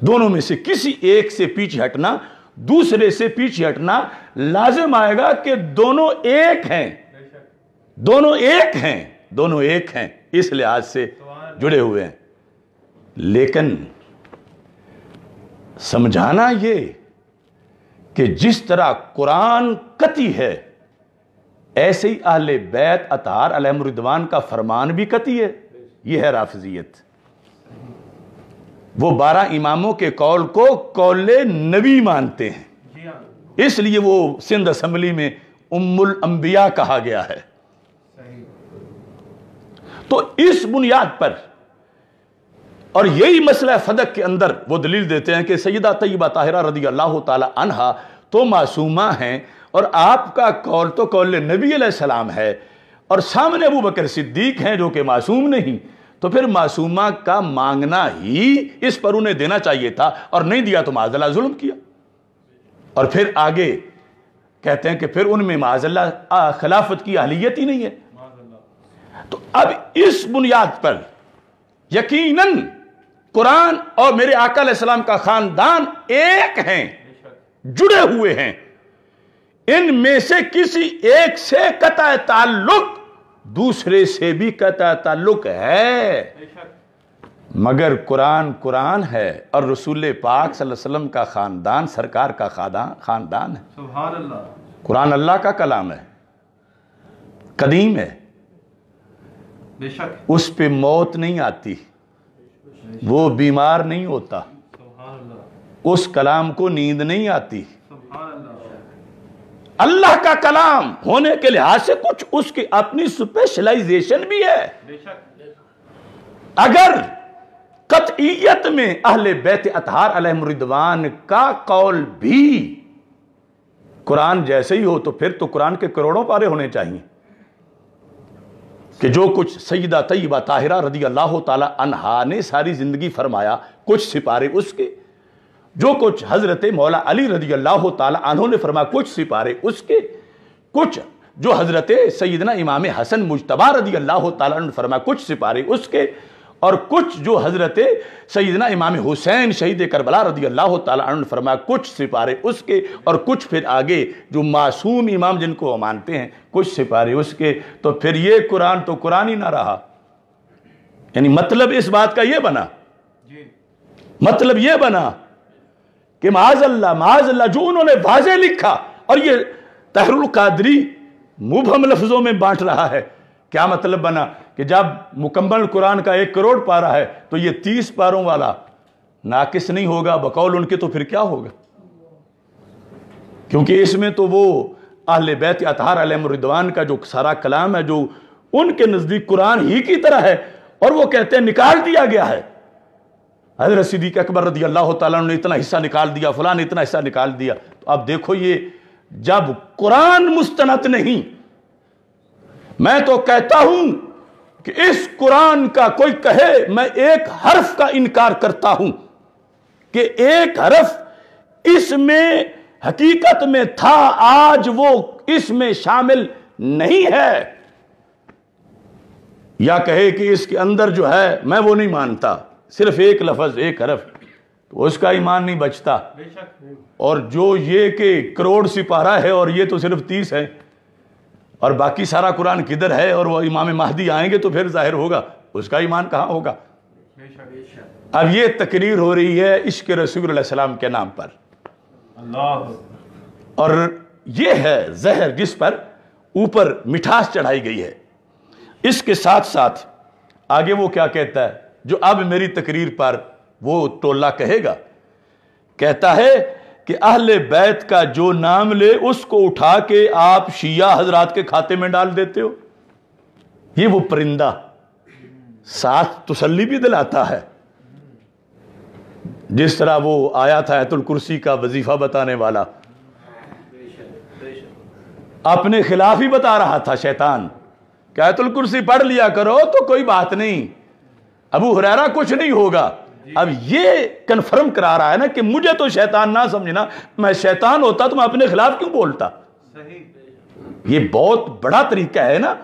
دونوں میں سے کسی ایک سے پیچھے ہٹنا، دوسرے سے پیچھے ہٹنا لازم آئے گا کہ دونوں ایک ہیں، دونوں ایک ہیں، دونوں ایک ہیں، اس لحاظ سے جڑے ہوئے ہیں۔ لیکن سمجھانا یہ کہ جس طرح قرآن قطعی ہے، ایسے ہی اہل بیت اطہار علیہم الرضوان کا فرمان بھی قطعی ہے۔ یہ ہے رافضیت۔ وہ 12 اماموں کے قول کو قول نبی مانتے ہیں، اس لیے وہ سندھ اسمبلی میں ام الانبیاء کہا گیا ہے۔ تو اس بنیاد پر، اور یہی مسئلہ فدق کے اندر وہ دلیل دیتے ہیں کہ سیدہ طیبہ طاہرہ رضی اللہ تعالی عنہا تو معصومہ ہیں، اور آپ کا قول تو قول نبی علیہ السلام ہے، اور سامنے ابو بکر صدیق ہیں جو کہ معصوم نہیں، تو پھر معصومہ کا مانگنا ہی اس پر انہیں دینا چاہیے تھا، اور نہیں دیا تو معاذ اللہ ظلم کیا۔ اور پھر آگے کہتے ہیں کہ پھر ان میں معاذ اللہ خلافت کی اہلیت ہی نہیں ہے۔ تو اب اس بنیاد پر یقیناً قرآن اور میرے آقا علیہ السلام کا خاندان ایک ہیں، جڑے ہوئے ہیں، ان میں سے کسی ایک سے قطع تعلق دوسرے سے بھی قطع تعلق ہے، مگر قرآن قرآن ہے اور رسول پاک صلی اللہ علیہ وسلم کا خاندان سرکار کا خاندان ہے۔ سبحان اللہ۔ قرآن اللہ کا کلام ہے، قدیم ہے، بے شک، اس پہ موت نہیں آتی، وہ بیمار نہیں ہوتا، سبحان اللہ، اس کلام کو نیند نہیں آتی۔ سبحان اللہ، اللہ کا کلام ہونے کے لحاظ سے کچھ اس کی اپنی سپیشلائزیشن بھی ہے۔ بے شک، اگر قطعیت میں اہل بیت اطہار علیہم الرضوان کا قول بھی قرآن جیسے ہی ہو تو پھر تو قرآن کے کروڑوں پارے ہونے چاہیے کہ جو کچھ سیدہ طیبہ طاہرہ رضی اللہ تعالی عنہا نے ساری زندگی فرمایا، کچھ سپارے اس کے، جو کچھ حضرت مولا علی رضی اللہ تعالی عنہ نے فرمایا کچھ سپارے اس کے، کچھ جو حضرت سیدنا امام حسن مجتبی رضی اللہ تعالی عنہ نے فرمایا کچھ سپارے اس کے، اور کچھ جو حضرت سیدنا امام حسین شہید کربلا رضی اللہ تعالی عنہ نے فرمایا کچھ سپارے اس کے، اور کچھ پھر آگے جو معصوم امام جن کو وہ مانتے ہیں کچھ سپارے اس کے، تو پھر یہ قرآن تو قرآن ہی نہ رہا۔ یعنی مطلب اس بات کا یہ بنا، مطلب یہ بنا کہ معاذ اللہ جو انہوں نے واضح لکھا، اور یہ طاہر القادری مبہم لفظوں میں بانٹ رہا ہے، کیا مطلب بنا کہ جب مکمل قرآن کا 1 کروڑ پارہ ہے تو یہ 30 پاروں والا ناقص نہیں ہوگا بقول ان کے، تو پھر کیا ہوگا؟ کیونکہ اس میں تو وہ اہل بیت اطہار علیہم الرضوان کا جو سارا کلام ہے جو ان کے نزدیک قرآن ہی کی طرح ہے، اور وہ کہتے ہیں نکال دیا گیا ہے، حضرت صدیق اکبر رضی اللہ تعالیٰ نے اتنا حصہ نکال دیا، فلاں نے اتنا حصہ نکال دیا۔ تو اب دیکھو، یہ جب قرآن مستند نہیں، میں تو کہتا ہوں کہ اس قرآن کا کوئی کہے میں ایک حرف کا انکار کرتا ہوں کہ ایک حرف اس میں حقیقت میں تھا، آج وہ اس میں شامل نہیں ہے، یا کہے کہ اس کے اندر جو ہے میں وہ نہیں مانتا، صرف ایک لفظ ایک حرف، تو اس کا ایمان نہیں بچتا۔ بے شک، اور جو یہ کہ کروڑ سپارہ ہے اور یہ تو صرف 30 ہے، اور باقی سارا قرآن کدھر ہے، اور وہ امام مہدی آئیں گے تو پھر ظاہر ہوگا، اس کا ایمان کہاں ہوگا؟ بے شک، بے شک، اب یہ تقریر ہو رہی ہے عشق رسول علیہ السلام کے نام پر، اللہ، اور یہ ہے زہر جس پر اوپر مٹھاس چڑھائی گئی ہے۔ اس کے ساتھ ساتھ آگے وہ کیا کہتا ہے جو اب میری تقریر پر وہ ٹولہ کہے گا، کہتا ہے کہ اہل بیت کا جو نام لے اس کو اٹھا کے آپ شیعہ حضرات کے کھاتے میں ڈال دیتے ہو۔ یہ وہ پرندہ ساتھ تسلی بھی دلاتا ہے، جس طرح وہ آیا تھا آیت الکرسی کا وظیفہ بتانے والا، اپنے خلاف ہی بتا رہا تھا شیطان کہ آیت الکرسی پڑھ لیا کرو تو کوئی بات نہیں، ابو ہریرہ کچھ نہیں ہوگا۔ اب یہ کنفرم کرا رہا ہے نا کہ مجھے تو شیطان نہ سمجھنا، میں شیطان ہوتا تو میں اپنے خلاف کیوں بولتا؟ صحیح، یہ بہت بڑا طریقہ ہے نا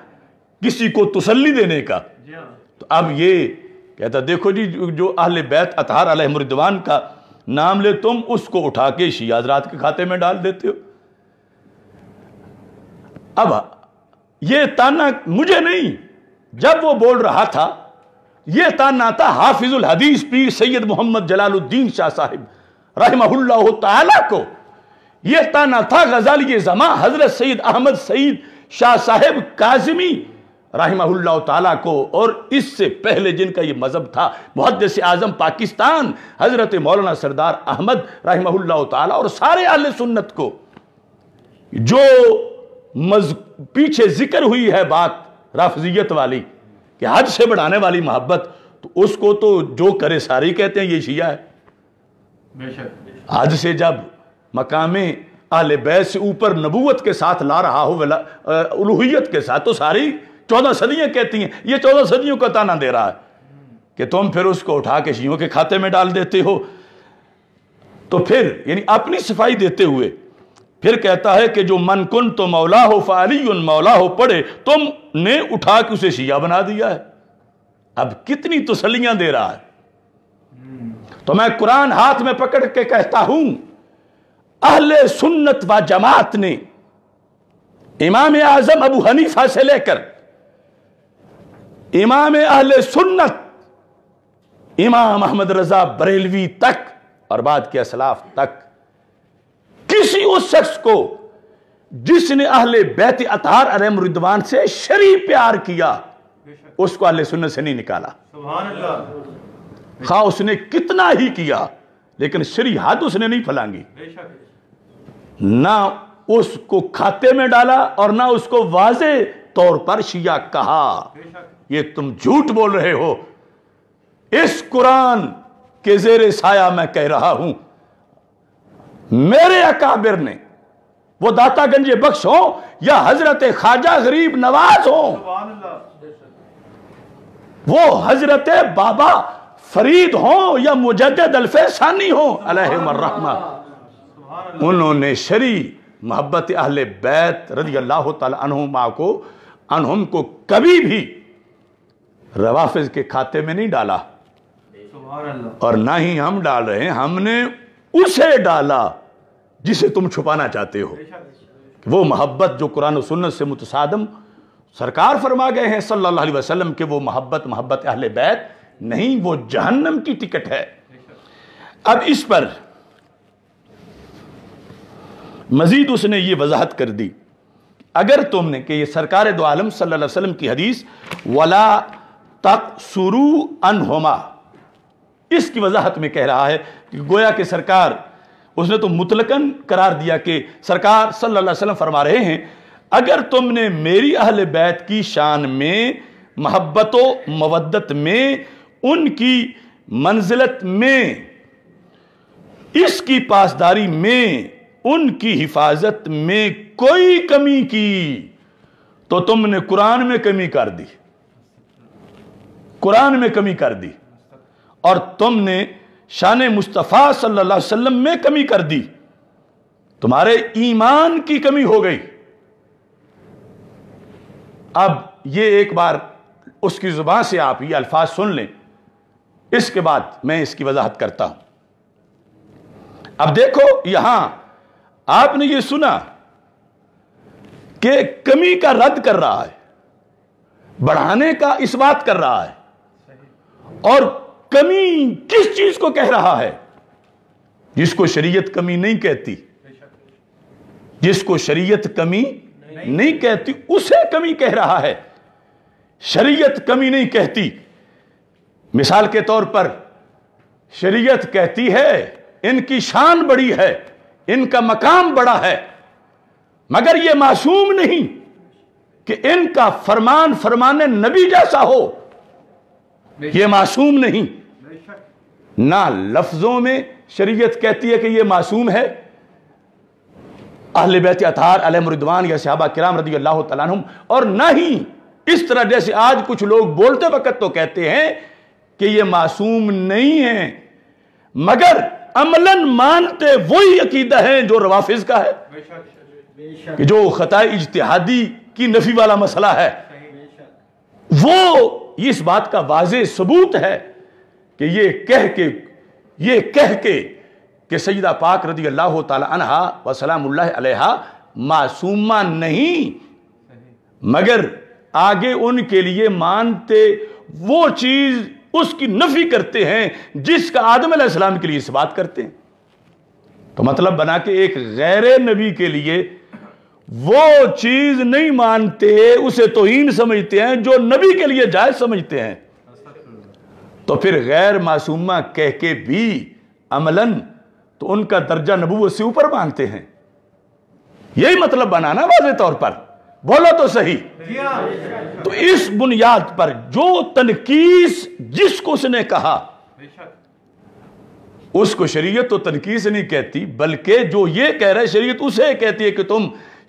کسی کو تسلی دینے کا۔ جی ہاں، تو اب یہ کہتا دیکھو جی جو اہل بیت اطہار علیہم الرضوان کا نام لے تم اس کو اٹھا کے شیعہ حضرات کے کھاتے میں ڈال دیتے ہو۔ اب یہ تانا مجھے نہیں، جب وہ بول رہا تھا یہ تانا تھا حافظ الحدیث پیر سید محمد جلال الدین شاہ صاحب رحمہ اللہ تعالی کو، یہ تانا تھا غزالی زماں حضرت سید احمد سعید شاہ صاحب کاظمی رحمہ اللہ تعالیٰ کو، اور اس سے پہلے جن کا یہ مذہب تھا محدث اعظم پاکستان حضرت مولانا سردار احمد رحمہ اللہ تعالیٰ، اور سارے اہل سنت کو۔ جو پیچھے ذکر ہوئی ہے بات رافضیت والی کہ حد سے بڑھانے والی محبت، تو اس کو تو جو کرے ساری کہتے ہیں یہ شیعہ ہے۔ بے شک حد سے جب مقام اہل بیت سے اوپر نبوت کے ساتھ لا رہا ہو الوہیت کے ساتھ، تو ساری 14 صدیاں کہتی ہیں، یہ 14 صدیوں کا تانا دے رہا ہے کہ تم پھر اس کو اٹھا کے شیعوں کے کھاتے میں ڈال دیتے ہو۔ تو پھر یعنی اپنی صفائی دیتے ہوئے پھر کہتا ہے کہ جو من کن تو مولا ہو فعلی مولا ہو پڑھے، تم نے اٹھا کے اسے شیعہ بنا دیا ہے۔ اب کتنی تسلیاں دے رہا ہے۔ تو میں قرآن ہاتھ میں پکڑ کے کہتا ہوں، اہل سنت و جماعت نے امام اعظم ابو حنیفہ سے لے کر امام اہل سنت امام احمد رضا بریلوی تک اور بعد کے اسلاف تک، کسی اس شخص کو جس نے اہل بیت اطہار علیہم رضوان سے شرعی پیار کیا، اس کو اہل سنت سے نہیں نکالا، سبحان اللہ، خواہ اس نے کتنا ہی کیا، لیکن شرعی حد اس نے نہیں پھلانگی، بے شک نہ اس کو کھاتے میں ڈالا اور نہ اس کو واضح طور پر شیعہ کہا۔ بے شک یہ تم جھوٹ بول رہے ہو۔ اس قرآن کے زیر سایہ میں کہہ رہا ہوں، میرے اکابر نے، وہ داتا گنج بخش ہوں یا حضرت خواجہ غریب نواز ہوں، سبحان اللہ، وہ حضرت بابا فرید ہوں یا مجدد الفیض ثانی ہوں علیہم الرحمہ، سبحان اللہ، انہوں نے شرعی محبت اہل بیت رضی اللہ تعالی عنہم کو کبھی بھی روافض کے کھاتے میں نہیں ڈالا، سبحان اللہ، اور نہ ہی ہم ڈال رہے ہیں۔ ہم نے اسے ڈالا جسے تم چھپانا چاہتے ہو، بے شک وہ محبت جو قرآن و سنت سے متصادم سرکار فرما گئے ہیں صلی اللہ علیہ وسلم کہ وہ محبت اہل بیت نہیں، وہ جہنم کی ٹکٹ ہے۔ اب اس پر مزید اس نے یہ وضاحت کر دی، اگر تم نے کہ یہ سرکار دو عالم صلی اللہ علیہ وسلم کی حدیث وَلَا تَقْصُرُوا عَنْهُمَا، اس کی وضاحت میں کہہ رہا ہے کہ گویا کہ سرکار، اس نے تو مطلقاً قرار دیا کہ سرکار صلی اللہ علیہ وسلم فرما رہے ہیں اگر تم نے میری اہل بیت کی شان میں، محبت و مودت میں، ان کی منزلت میں، اس کی پاسداری میں، ان کی حفاظت میں کوئی کمی کی، تو تم نے قرآن میں کمی کر دی، قرآن میں کمی کر دی، اور تم نے شان مصطفیٰ صلی اللہ علیہ وسلم میں کمی کر دی، تمہارے ایمان کی کمی ہو گئی۔ اب یہ ایک بار اس کی زبان سے آپ یہ الفاظ سن لیں، اس کے بعد میں اس کی وضاحت کرتا ہوں۔ اب دیکھو یہاں آپ نے یہ سنا کہ کمی کا رد کر رہا ہے، بڑھانے کا اس بات کر رہا ہے، اور کمی کس چیز کو کہہ رہا ہے؟ جس کو شریعت کمی نہیں کہتی، جس کو شریعت کمی نہیں کہتی اسے کمی کہہ رہا ہے۔ شریعت کمی نہیں کہتی۔ مثال کے طور پر شریعت کہتی ہے ان کی شان بڑی ہے، ان کا مقام بڑا ہے، مگر یہ معصوم نہیں کہ ان کا فرمان فرمان نبی جیسا ہو، یہ معصوم نہیں۔ بے شک نہ لفظوں میں شریعت کہتی ہے کہ یہ معصوم ہے، اہل بیت اطہار علیہم رضوان یا صحابہ کرام رضی اللہ تعالیٰ عنہم، اور نہ ہی اس طرح جیسے آج کچھ لوگ بولتے وقت تو کہتے ہیں کہ یہ معصوم نہیں ہیں، مگر عملاً مانتے وہی عقیدہ ہیں جو روافض کا ہے، بے شک کہ جو خطا اجتہادی کی نفی والا مسئلہ ہے، وہ اس بات کا واضح ثبوت ہے کہ یہ کہہ کے کہ سیدہ پاک رضی اللہ تعالی عنہا و سلام اللہ علیہا معصومہ نہیں، مگر آگے ان کے لیے مانتے وہ چیز اس کی نفی کرتے ہیں جس کا آدم علیہ السلام کے لیے اس بات کرتے ہیں۔ تو مطلب بنا کہ ایک غیر نبی کے لیے وہ چیز نہیں مانتے، اسے توہین سمجھتے ہیں جو نبی کے لیے جائز سمجھتے ہیں، تو پھر غیر معصومہ کہہ کے بھی عملاً تو ان کا درجہ نبوت سے اوپر مانتے ہیں۔ یہی مطلب بنانا واضح طور پر، بولو تو صحیح۔ تو اس بنیاد پر جو تنقیص جس کو اس نے کہا اس کو شریعت تو تنقیص نہیں کہتی، بلکہ جو یہ کہہ رہے شریعت اسے کہتی ہے کہ تم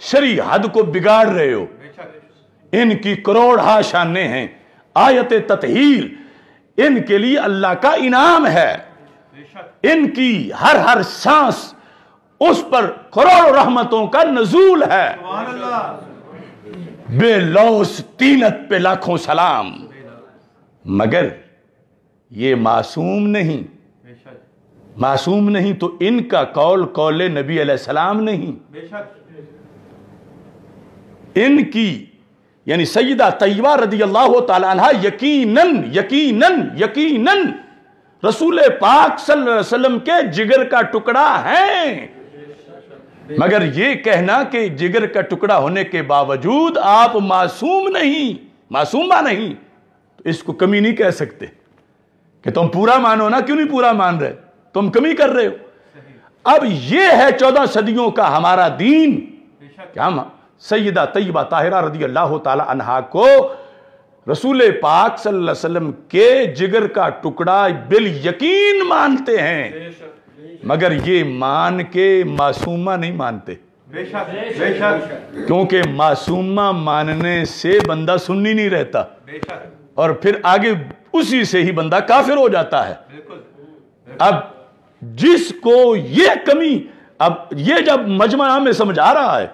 شرعی حد کو بگاڑ رہے ہو۔ ان کی کروڑ ہا شانیں ہیں، آیت تطہیر ان کے لیے اللہ کا انعام ہے، ان کی ہر سانس اس پر کروڑ رحمتوں کا نزول ہے۔ بے لوث طینت پہ لاکھوں سلام، مگر یہ معصوم نہیں، معصوم نہیں تو ان کا قول نبی علیہ السلام نہیں۔ ان کی یعنی سیدہ طیبہ رضی اللہ تعالی عنہ یقیناً رسول پاک صلی اللہ علیہ وسلم کے جگر کا ٹکڑا ہیں، مگر یہ کہنا کہ جگر کا ٹکڑا ہونے کے باوجود آپ معصومہ نہیں، تو اس کو کمی نہیں کہہ سکتے کہ تم پورا مانو نا، کیوں نہیں پورا مان رہے، تم کمی کر رہے ہو۔ اب یہ ہے 14 صدیوں کا ہمارا دین کہ ہم سیدہ طیبہ طاہرہ رضی اللہ تعالی عنہا کو رسول پاک صلی اللہ علیہ وسلم کے جگر کا ٹکڑا بالیقین مانتے ہیں، مگر یہ مان کے معصومہ نہیں مانتے، کیونکہ معصومہ ماننے سے بندہ سنی نہیں رہتا، اور پھر آگے اسی سے ہی بندہ کافر ہو جاتا ہے۔ اب جس کو یہ کمی، اب یہ جب مجمع میں سمجھ آ رہا ہے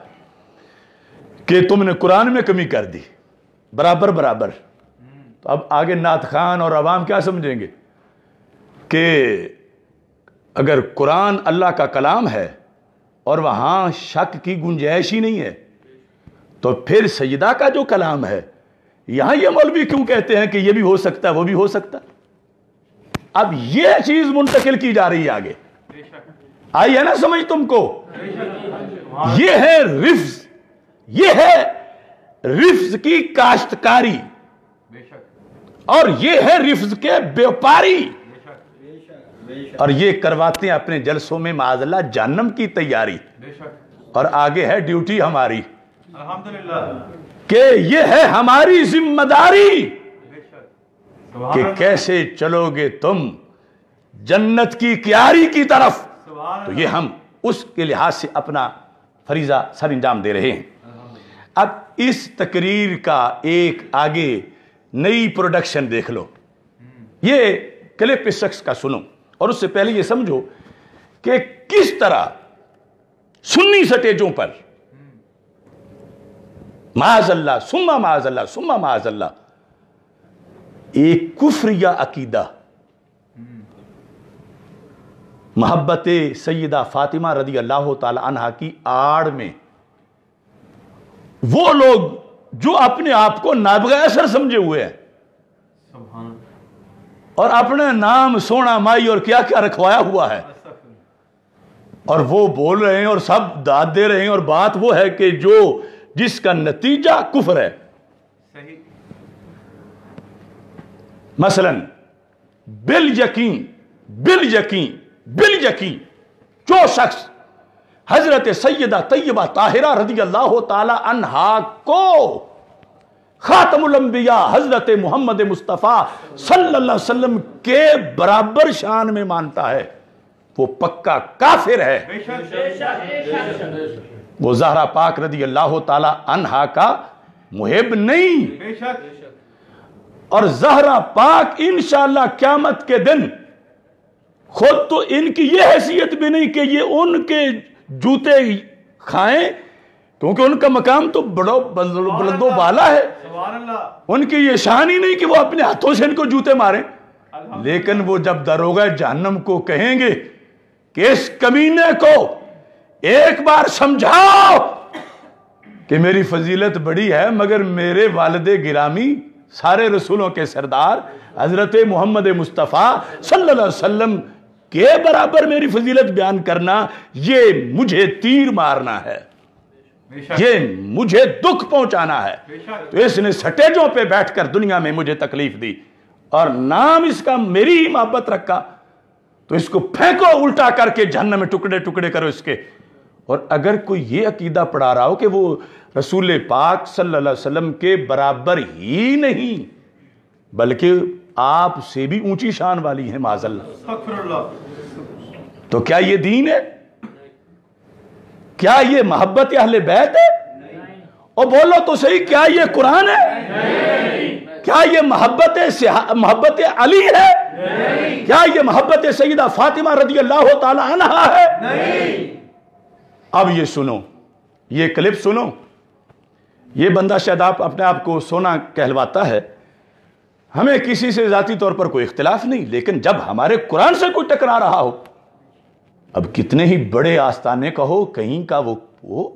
کہ تم نے قرآن میں کمی کر دی برابر، تو اب آگے نعت خان اور عوام کیا سمجھیں گے کہ اگر قرآن اللہ کا کلام ہے اور وہاں شک کی گنجائش ہی نہیں ہے، تو پھر سیدہ کا جو کلام ہے یہاں یہ مولوی کیوں کہتے ہیں کہ یہ بھی ہو سکتا ہے وہ بھی ہو سکتا ہے؟ اب یہ چیز منتقل کی جا رہی ہے آگے، آئی ہے نا سمجھ تم کو؟ یہ ہے رفض، یہ ہے رفض کی کاشتکاری، اور یہ ہے رفض کے بیوپاری، اور یہ کرواتے ہیں اپنے جلسوں میں معاذ اللہ جہنم کی تیاری، اور آگے ہے ڈیوٹی ہماری کہ یہ ہے ہماری ذمہ داری کہ کیسے چلو گے تم جنت کی کیاری کی طرف، تو یہ ہم اس کے لحاظ سے اپنا فریضہ سر انجام دے رہے ہیں۔ اب اس تقریر کا ایک آگے نئی پروڈکشن دیکھ لو، یہ کلپ اس شخص کا سنو، اور اس سے پہلے یہ سمجھو کہ کس طرح سنی سٹیجوں پر معاذ اللہ ثم معاذ اللہ ثم معاذ اللہ ایک کفریہ عقیدہ محبت سیدہ فاطمہ رضی اللہ تعالی عنہا کی آڑ میں وہ لوگ جو اپنے آپ کو نابغہ اثر سمجھے ہوئے ہیں اور اپنے نام سونا مائی اور کیا کیا رکھوایا ہوا ہے، اور وہ بول رہے ہیں اور سب داد دے رہے ہیں، اور بات وہ ہے کہ جس کا نتیجہ کفر ہے۔ مثلا بالیقین جو شخص حضرت سیدہ طیبہ طاہرہ رضی اللہ تعالی عنہا کو خاتم الانبیاء حضرت محمد مصطفیٰ صلی اللہ علیہ وسلم کے برابر شان میں مانتا ہے، وہ پکا کافر ہے، وہ زہرا پاک رضی اللہ تعالی عنہا کا محب نہیں، اور زہرا پاک انشاءاللہ قیامت کے دن خود تو ان کی یہ حیثیت بھی نہیں کہ یہ ان کے جوتے کھائیں، کیونکہ ان کا مقام تو بڑا بلند و بالا ہے، ان کی یہ شان ہی نہیں کہ وہ اپنے ہاتھوں سے ان کو جوتے ماریں، لیکن وہ جب داروغہ جہنم کو کہیں گے کہ اس کمینے کو ایک بار سمجھاؤ کہ میری فضیلت بڑی ہے، مگر میرے والد گرامی سارے رسولوں کے سردار حضرت محمد مصطفیٰ صلی اللہ علیہ وسلم کے برابر میری فضیلت بیان کرنا، یہ مجھے تیر مارنا ہے، یہ مجھے دکھ پہنچانا ہے۔ تو اس نے سٹیجوں پہ بیٹھ کر دنیا میں مجھے تکلیف دی، اور نام اس کا میری ہی محبت رکھا، تو اس کو پھینکو الٹا کر کے جہنم میں ٹکڑے ٹکڑے کرو اس کے۔ اور اگر کوئی یہ عقیدہ پڑھا رہا ہو کہ وہ رسول پاک صلی اللہ علیہ وسلم کے برابر ہی نہیں بلکہ آپ سے بھی اونچی شان والی ہیں معاذ اللہ، تو کیا یہ دین ہے؟ کیا یہ محبت اہل بیت ہے؟ اور بولو تو صحیح، کیا یہ قرآن ہے؟ کیا یہ محبت علی ہے؟ کیا یہ محبت سیدہ فاطمہ رضی اللہ تعالی عنہا ہے؟ اب یہ سنو، یہ کلپ سنو۔ یہ بندہ شاید اپنے آپ کو سونا کہلواتا ہے، ہمیں کسی سے ذاتی طور پر کوئی اختلاف نہیں، لیکن جب ہمارے قرآن سے کوئی ٹکرا رہا ہو، اب کتنے ہی بڑے آستانے کا ہو کہیں کا وہ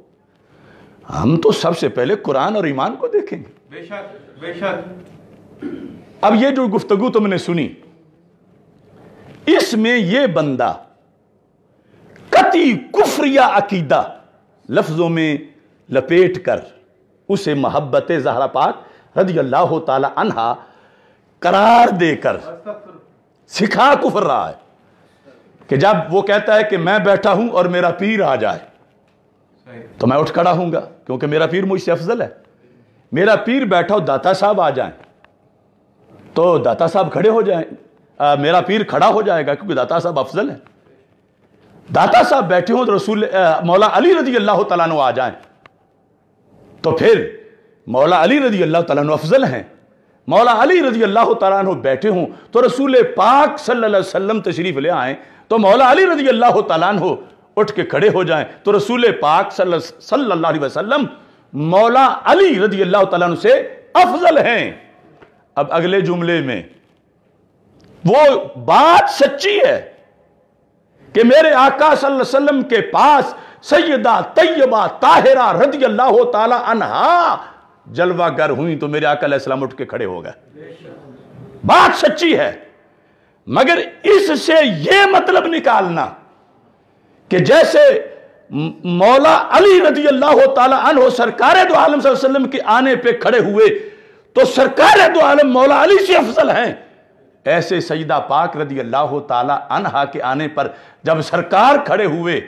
ہم تو سب سے پہلے قرآن اور ایمان کو دیکھیں گے۔ بے شک بے شک۔ اب یہ جو گفتگو تم نے سنی، اس میں یہ بندہ قطعی کفریہ عقیدہ لفظوں میں لپیٹ کر اسے محبت زہرا پاک رضی اللہ تعالی عنہا قرار دے کر سکھا کفر رہا ہے، کہ جب وہ کہتا ہے کہ میں بیٹھا ہوں اور میرا پیر آ جائے تو میں اٹھ کھڑا ہوں گا کیونکہ میرا پیر مجھ سے افضل ہے۔ میرا پیر بیٹھا ہو، داتا صاحب آ جائیں تو داتا صاحب کھڑے ہو جائیں، میرا پیر کھڑا ہو جائے گا کیونکہ داتا صاحب افضل ہے۔ داتا صاحب بیٹھے ہوں تو رسول مولا علی رضی اللہ تعالیٰ عنہ آ جائیں تو پھر مولا علی رضی اللہ تعالیٰ عنہ افضل ہیں۔ مولا علی رضی اللہ تعالیٰ عنہ بیٹھے ہوں تو رسول پاک صلی اللہ علیہ وسلم تشریف لے آئیں تو مولا علی رضی اللہ تعالیٰ عنہ اٹھ کے کھڑے ہو جائیں تو رسول پاک صلی اللہ علیہ وسلم مولا علی رضی اللہ تعالیٰ عنہ سے افضل ہیں۔ اب اگلے جملے میں وہ بات سچی ہے کہ میرے آقا صلی اللہ علیہ وسلم کے پاس سیدہ طیبہ طاہرہ رضی اللہ تعالی عنہا جلوہ گر ہوئی تو میرے آقا علیہ السلام اٹھ کے کھڑے ہو گئے۔ بات سچی ہے، مگر اس سے یہ مطلب نکالنا کہ جیسے مولا علی رضی اللہ تعالی عنہ سرکار دو عالم صلی اللہ علیہ وسلم کے آنے پہ کھڑے ہوئے تو سرکار دو عالم مولا علی سے افضل ہیں، ایسے سیدہ پاک رضی اللہ تعالی عنہا کے آنے پر جب سرکار کھڑے ہوئے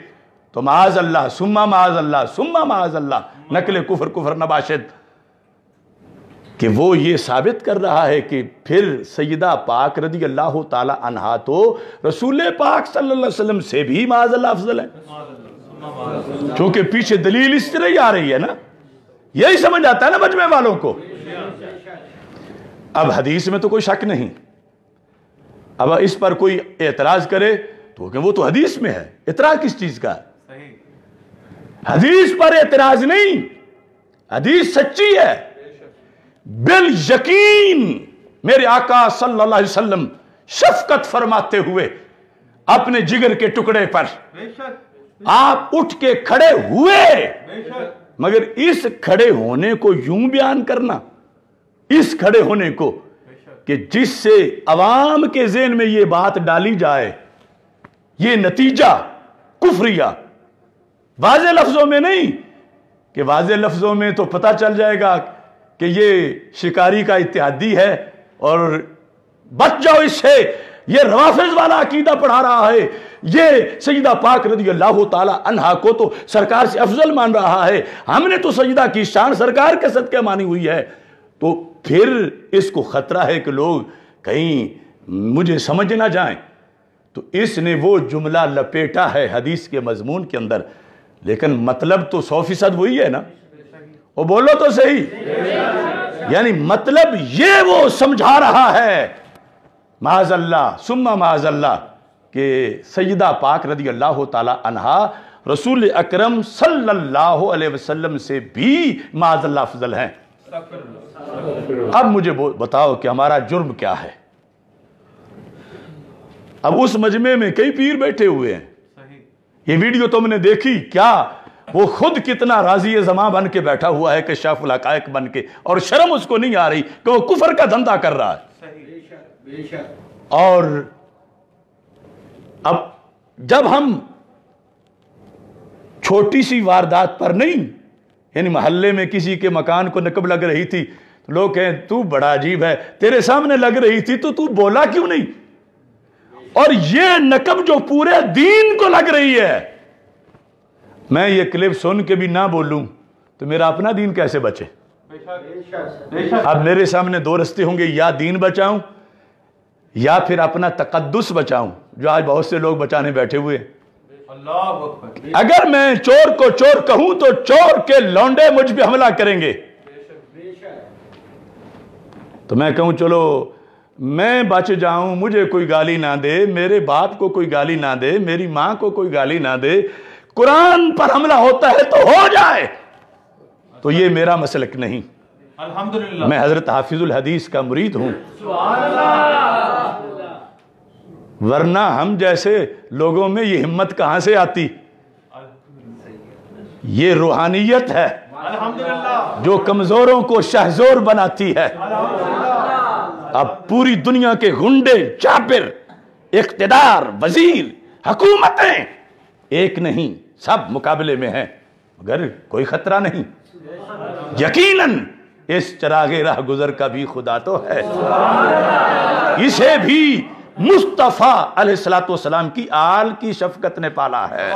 تو معاذ اللہ ثم معاذ اللہ ثم معاذ اللہ نقل کفر نباشد کہ وہ یہ ثابت کر رہا ہے کہ پھر سیدہ پاک رضی اللہ تعالی عنہا تو رسول پاک صلی اللہ علیہ وسلم سے بھی معاذ اللہ افضل ہے، چونکہ پیچھے دلیل اس طرح ہی آ رہی ہے نا، یہی سمجھ آتا ہے نا مجمع والوں کو۔ اب حدیث میں تو کوئی شک نہیں، اب اس پر کوئی اعتراض کرے تو کہ وہ تو حدیث میں ہے، اعتراض کس چیز کا ہے؟ حدیث پر اعتراض نہیں، حدیث سچی ہے بالیقین۔ میرے آقا صلی اللہ علیہ وسلم شفقت فرماتے ہوئے اپنے جگر کے ٹکڑے پر آپ اٹھ کے کھڑے ہوئے، مگر اس کھڑے ہونے کو یوں بیان کرنا، اس کھڑے ہونے کو کہ جس سے عوام کے ذہن میں یہ بات ڈالی جائے، یہ نتیجہ کفریہ، واضح لفظوں میں نہیں کہ واضح لفظوں میں تو پتہ چل جائے گا کہ یہ شکاری کا اتحادی ہے اور بچ جاؤ اس سے، یہ روافض والا عقیدہ پڑھا رہا ہے، یہ سیدہ پاک رضی اللہ تعالی عنہا کو تو سرکار سے افضل مان رہا ہے، ہم نے تو سیدہ کی شان سرکار کے صدقے مانی ہوئی ہے، تو پھر اس کو خطرہ ہے کہ لوگ کہیں مجھے سمجھ نہ جائیں، تو اس نے وہ جملہ لپیٹا ہے حدیث کے مضمون کے اندر، لیکن مطلب تو 100% وہی ہے نا، وہ بولو تو صحیح، یعنی مطلب یہ وہ سمجھا رہا ہے معاذ اللہ ثم معاذ اللہ کہ سیدہ پاک رضی اللہ تعالی عنہا رسول اکرم صلی اللہ علیہ وسلم سے بھی معاذ اللہ افضل ہیں۔ اب مجھے بتاؤ کہ ہمارا جرم کیا ہے؟ اب اس مجمع میں کئی پیر بیٹھے ہوئے ہیں، یہ ویڈیو تم نے دیکھی کیا؟ وہ خود کتنا راضی زماں بن کے بیٹھا ہوا ہے کشاف الحقائق بن کے، اور شرم اس کو نہیں آ رہی کہ وہ کفر کا دھندا کر رہا ہے۔ اور اب جب ہم چھوٹی سی واردات پر نہیں، یعنی محلے میں کسی کے مکان کو نقب لگ رہی تھی، لوگ کہیں تو بڑا عجیب ہے، تیرے سامنے لگ رہی تھی تو بولا کیوں نہیں؟ اور یہ نقب جو پورے دین کو لگ رہی ہے، میں یہ کلپ سن کے بھی نہ بولوں تو میرا اپنا دین کیسے بچے؟ اب میرے سامنے دو رستے ہوں گے، یا دین بچاؤں یا پھر اپنا تقدس بچاؤں، جو آج بہت سے لوگ بچانے بیٹھے ہوئے ہیں۔ اگر میں چور کو چور کہوں تو چور کے لونڈے مجھ پہ حملہ کریں گے، تو میں کہوں چلو میں بچ جاؤں، مجھے کوئی گالی نہ دے، میرے باپ کو کوئی گالی نہ دے، میری ماں کو کوئی گالی نہ دے، قرآن پر حملہ ہوتا ہے تو ہو جائے، تو یہ میرا مسلک نہیں۔ الحمدللہ میں حضرت حافظ الحدیث کا مرید ہوں، ورنہ ہم جیسے لوگوں میں یہ ہمت کہاں سے آتی؟ یہ روحانیت ہے الحمدللہ جو کمزوروں کو شہزور بناتی ہے۔ اب پوری دنیا کے گنڈے، چاپر، اقتدار، وزیر، حکومتیں ایک نہیں، سب مقابلے میں ہیں، مگر کوئی خطرہ نہیں۔ یقیناً اس چراغ راہ گزر کا بھی خدا تو ہے، اسے بھی مصطفیٰ علیہ السلام کی آل کی شفقت نے پالا ہے۔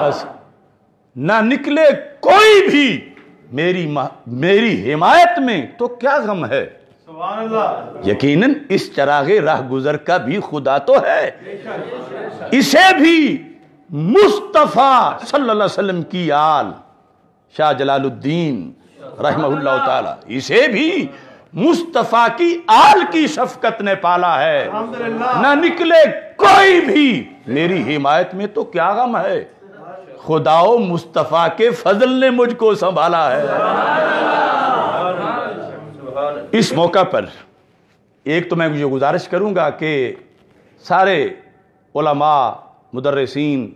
بس نہ نکلے کوئی بھی میری حمایت میں تو کیا غم ہے؟ سبحان اللہ۔ یقیناً اس چراغ راہ گزر کا بھی خدا تو ہے، اسے بھی مصطفیٰ صلی اللہ علیہ وسلم کی آل شاہ جلال الدین رحمہ اللہ تعالی، اسے بھی مصطفیٰ کی آل کی شفقت نے پالا ہے۔ نہ نکلے کوئی بھی میری حمایت میں تو کیا غم ہے، خدا و مصطفیٰ کے فضل نے مجھ کو سنبھالا ہے۔ اس موقع پر ایک تو میں یہ گزارش کروں گا کہ سارے علماء، مدرسین،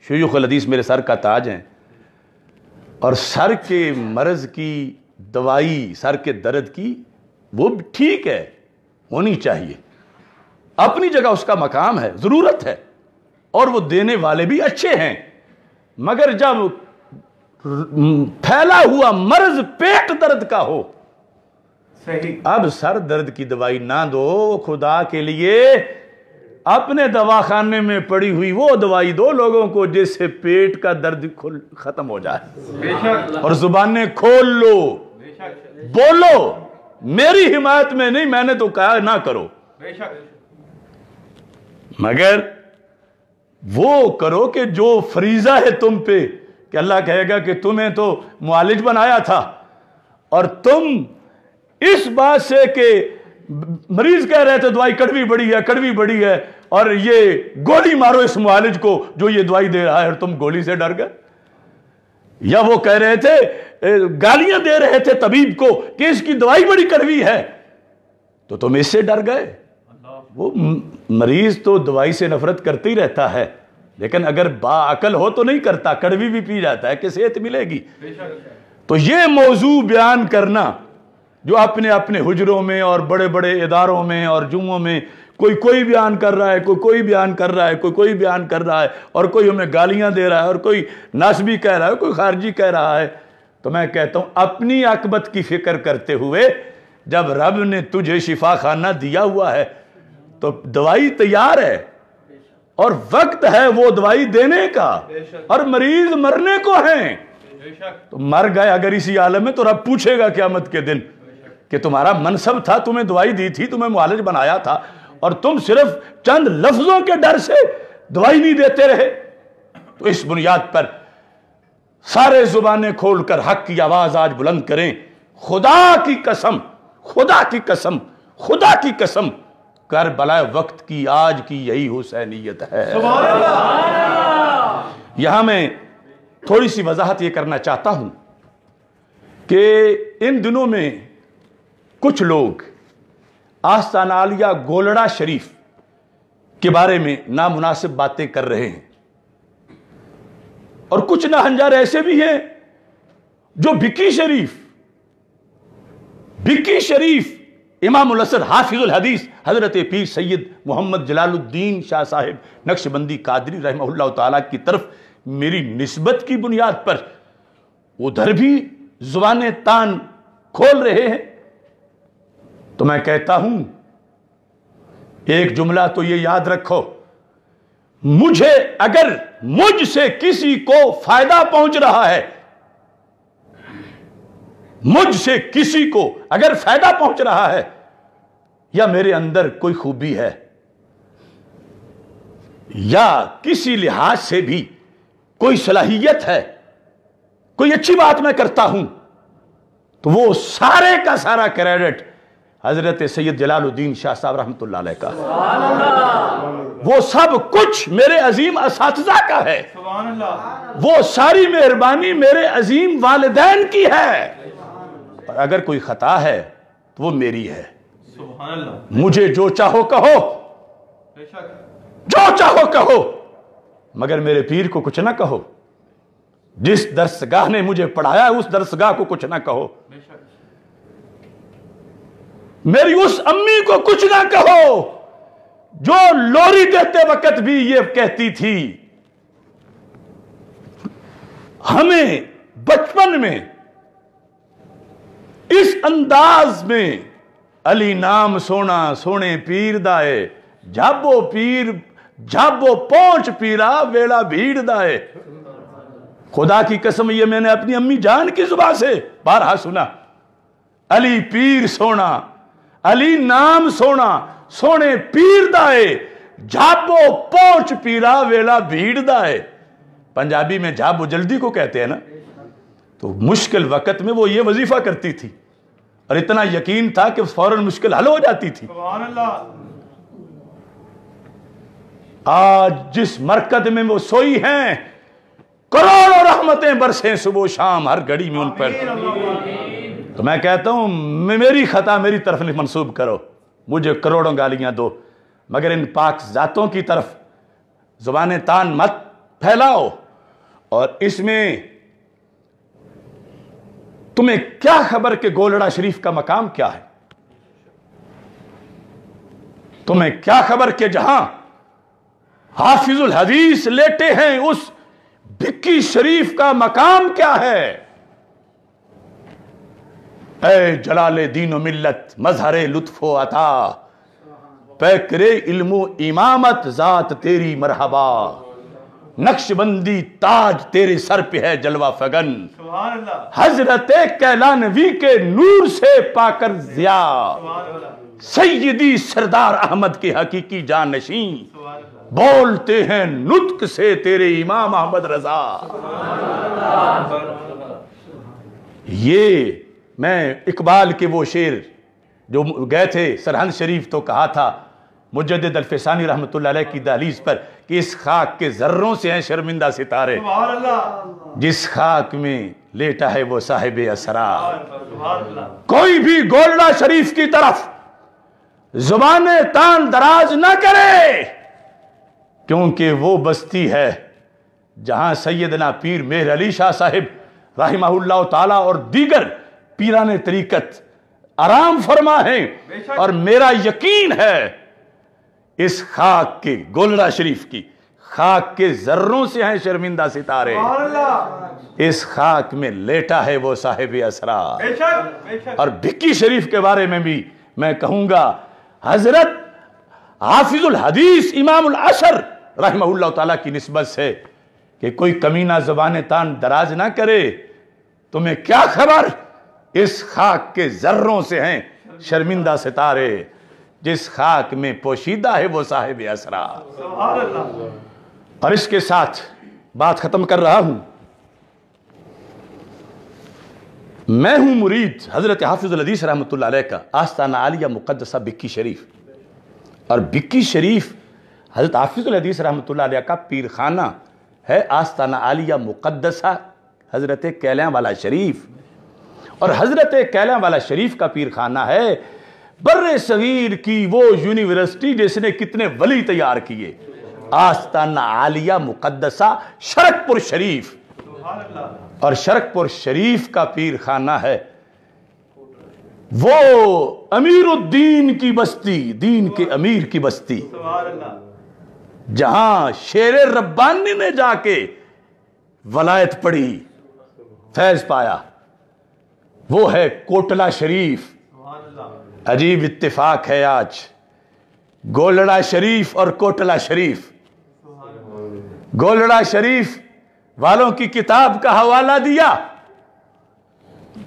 شیوخ الحدیث میرے سر کا تاج ہیں، اور سر کے مرض کی دوائی، سر کے درد کی، وہ ٹھیک ہے، ہونی چاہیے، اپنی جگہ اس کا مقام ہے، ضرورت ہے، اور وہ دینے والے بھی اچھے ہیں، مگر جب پھیلا ہوا مرض پیٹ درد کا ہو، صحیح، اب سر درد کی دوائی نہ دو، خدا کے لیے اپنے دواخانے میں پڑی ہوئی وہ دوائی دو لوگوں کو جس سے پیٹ کا درد ختم ہو جائے، بے شک، اور زبانیں کھول لو، بے شک، بولو، میری حمایت میں نہیں، میں نے تو کہا نہ کرو، بے شک، مگر وہ کرو کہ جو فریضہ ہے تم پہ، کہ اللہ کہے گا کہ تمہیں تو معالج بنایا تھا، اور تم اس بات سے کہ مریض کہہ رہے تھے دوائی کڑوی بڑی ہے، کڑوی بڑی ہے، اور یہ گولی مارو اس معالج کو جو یہ دوائی دے رہا ہے، اور تم گولی سے ڈر گئے، یا وہ کہہ رہے تھے، گالیاں دے رہے تھے طبیب کو کہ اس کی دوائی بڑی کڑوی ہے، تو تم اس سے ڈر گئے۔ وہ مریض تو دوائی سے نفرت کرتے ہی رہتا ہے، لیکن اگر باعقل ہو تو نہیں کرتا، کڑوی بھی پی جاتا ہے کہ صحت ملے گی۔ تو یہ موضوع بیان کرنا جو اپنے حجروں میں اور بڑے بڑے اداروں میں اور جمعوں میں کوئی بیان کر رہا ہے، کوئی بیان کر رہا ہے، کوئی بیان کر رہا ہے، اور کوئی ہمیں گالیاں دے رہا ہے، اور کوئی ناسبی کہہ رہا ہے، کوئی خارجی کہہ رہا ہے، تو میں کہتا ہوں اپنی عاقبت کی فکر کرتے ہوئے جب رب نے تجھے شفا خانہ دیا ہوا ہے تو دوائی تیار ہے اور وقت ہے وہ دوائی دینے کا، اور مریض مرنے کو ہیں، تو مر گئے اگر اسی عالم میں تو رب پوچھے گا قیامت کے دن کہ تمہارا منصب تھا، تمہیں دوائی دی تھی، تمہیں معالج بنایا تھا، اور تم صرف چند لفظوں کے ڈر سے دوائی نہیں دیتے رہے۔ تو اس بنیاد پر سارے زبانیں کھول کر حق کی آواز آج بلند کریں، خدا کی قسم، خدا کی قسم، خدا کی قسم، کربلا وقت کی آج کی یہی حسینیت ہے۔ سبحان اللہ۔ یہاں میں تھوڑی سی وضاحت یہ کرنا چاہتا ہوں کہ ان دنوں میں کچھ لوگ آستانہ عالیہ گولڑا شریف کے بارے میں نامناسب باتیں کر رہے ہیں، اور کچھ ناہنجار ایسے بھی ہیں جو بھکی شریف امام الاسر حافظ الحدیث حضرت پیر سید محمد جلال الدین شاہ صاحب نقشبندی قادری رحمہ اللہ تعالیٰ کی طرف میری نسبت کی بنیاد پر ادھر بھی زبانیں تان کھول رہے ہیں، تو میں کہتا ہوں ایک جملہ تو یہ یاد رکھو، مجھے اگر مجھ سے کسی کو فائدہ پہنچ رہا ہے، مجھ سے کسی کو اگر فائدہ پہنچ رہا ہے یا میرے اندر کوئی خوبی ہے یا کسی لحاظ سے بھی کوئی صلاحیت ہے، کوئی اچھی بات میں کرتا ہوں، تو وہ سارے کا سارا کریڈٹ حضرت سید جلال الدین شاہ صاحب رحمۃ اللہ علیہ کا، وہ سب کچھ میرے عظیم اساتذہ کا ہے، سبحان اللہ۔ وہ ساری مہربانی میرے عظیم والدین کی ہے، اور اگر کوئی خطا ہے تو وہ میری ہے۔ سبحان اللہ۔ مجھے جو چاہو کہو، بے شک۔ جو چاہو کہو، مگر میرے پیر کو کچھ نہ کہو، جس درسگاہ نے مجھے پڑھایا اس درسگاہ کو کچھ نہ کہو، بے شک۔ میری اس امی کو کچھ نہ کہو جو لوری دیتے وقت بھی یہ کہتی تھی، ہمیں بچپن میں اس انداز میں علی نام سونا سونے پیر دائے، جابو پیر جابو پہنچ پیرا ویڑا بھیڑ دائے۔ خدا کی قسم یہ میں نے اپنی امی جان کی زبان سے بارہا سنا، علی پیر سونا، علی نام سونا سونے پیر دائے، جابو پہنچ پیرا ویڑا بھیڑ دائے۔ پنجابی میں جابو جلدی کو کہتے ہیں نا، تو مشکل وقت میں وہ یہ وظیفہ کرتی تھی، اور اتنا یقین تھا کہ فوراً مشکل حل ہو جاتی تھی۔ سبحان اللہ۔ آج جس مرکز میں وہ سوئی ہیں، کروڑوں رحمتیں برسیں صبح و شام ہر گھڑی میں ان پر، تو میں کہتا ہوں میری خطا میری طرف نہیں منسوب کرو، مجھے کروڑوں گالیاں دو، مگر ان پاک ذاتوں کی طرف زبانیں تان مت پھیلاؤ۔ اور اس میں تمہیں کیا خبر کہ گولڑا شریف کا مقام کیا ہے؟ تمہیں کیا خبر کہ جہاں حافظ الحدیث لیٹے ہیں اس بھکی شریف کا مقام کیا ہے؟ اے جلال دین و ملت مظہر لطف و عطا، پیکر علم و امامت ذات تیری مرحبا، نقش بندی تاج تیرے سر پہ ہے جلوہ فگن، سبحان اللہ۔ حضرت کیلانوی کے نور سے پا کر ضیا، سبحان اللہ۔ سیدی سردار احمد کے حقیقی جانشین، سبحان اللہ۔ بولتے ہیں نطق سے تیرے امام احمد رضا۔ یہ میں اقبال کے وہ شعر جو گئے تھے سرہند شریف تو کہا تھا مجدد الفسانی رحمۃ اللہ علیہ کی دہلیز پر کہ اس خاک کے ذروں سے ہیں شرمندہ ستارے، سبحان اللہ۔ جس خاک میں لیٹا ہے وہ صاحب اسرار۔ سبحان اللہ۔ کوئی بھی گولڑا شریف کی طرف زبانیں تان دراز نہ کرے، کیونکہ وہ بستی ہے جہاں سیدنا پیر مہر علی شاہ صاحب رحمہ اللہ تعالی اور دیگر پیران طریقت آرام فرما ہیں، اور میرا یقین ہے اس خاک کے گولڑا شریف کی خاک کے ذروں سے ہیں شرمندہ ستارے، سبحان اللہ، اس خاک میں لیٹا ہے وہ صاحب اسرار۔ بے شک بے شک، اور بھکی شریف کے بارے میں بھی میں کہوں گا، حضرت حافظ الحدیث امام العشر رحمہ اللہ تعالیٰ کی نسبت سے کہ کوئی کمینہ زبان تان دراز نہ کرے، تمہیں کیا خبر، اس خاک کے ذروں سے ہیں شرمندہ ستارے، جس خاک میں پوشیدہ ہے وہ صاحب اسرار۔ سبحان اللہ، اور اس کے ساتھ بات ختم کر رہا ہوں۔ میں ہوں مرید حضرت حافظ الحدیث رحمۃ اللہ علیہ کا، آستانہ عالیہ مقدسہ بھکی شریف، اور بھکی شریف حضرت حافظ الحدیث رحمۃ اللہ علیہ کا پیر خانہ ہے، آستانہ عالیہ مقدسہ حضرت کیلیاں والا شریف، اور حضرت کیلیاں والا شریف کا پیر خانہ ہے بر صغیر کی وہ یونیورسٹی جس نے کتنے ولی تیار کیے، آستانہ عالیہ مقدسہ شرکپور شریف، سبحان اللہ، اور شرکپور شریف کا پیر خانہ ہے وہ امیر الدین کی بستی، دین کے امیر کی بستی، سبحان اللہ، جہاں شیر ربانی نے جا کے ولایت پڑھی، فیض پایا، وہ ہے کوٹلہ شریف۔ سبحان اللہ، عجیب اتفاق ہے آج، گولڑا شریف اور کوٹلہ شریف، گولڑا شریف والوں کی کتاب کا حوالہ دیا،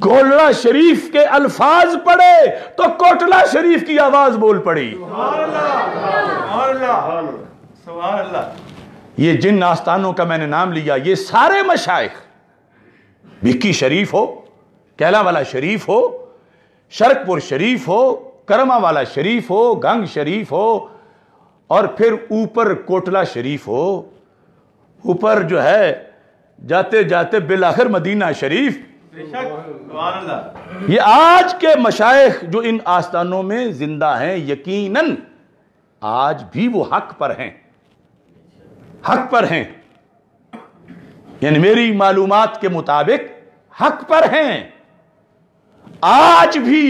گولڑا شریف کے الفاظ پڑھے تو کوٹلہ شریف کی آواز بول پڑی۔ سبحان اللہ، سبحان اللہ، سبحان اللہ، یہ جن آستانوں کا میں نے نام لیا، یہ سارے مشائخ، بھکی شریف ہو، کیلاں والا شریف ہو، شرکپور شریف ہو، کرما والا شریف ہو، گنگ شریف ہو، اور پھر اوپر کوٹلہ شریف ہو، اوپر جو ہے جاتے جاتے بالآخر مدینہ شریف، بے شک، سبحان اللہ، یہ آج کے مشائخ جو ان آستانوں میں زندہ ہیں، یقیناً آج بھی وہ حق پر ہیں، حق پر ہیں، یعنی میری معلومات کے مطابق حق پر ہیں، آج بھی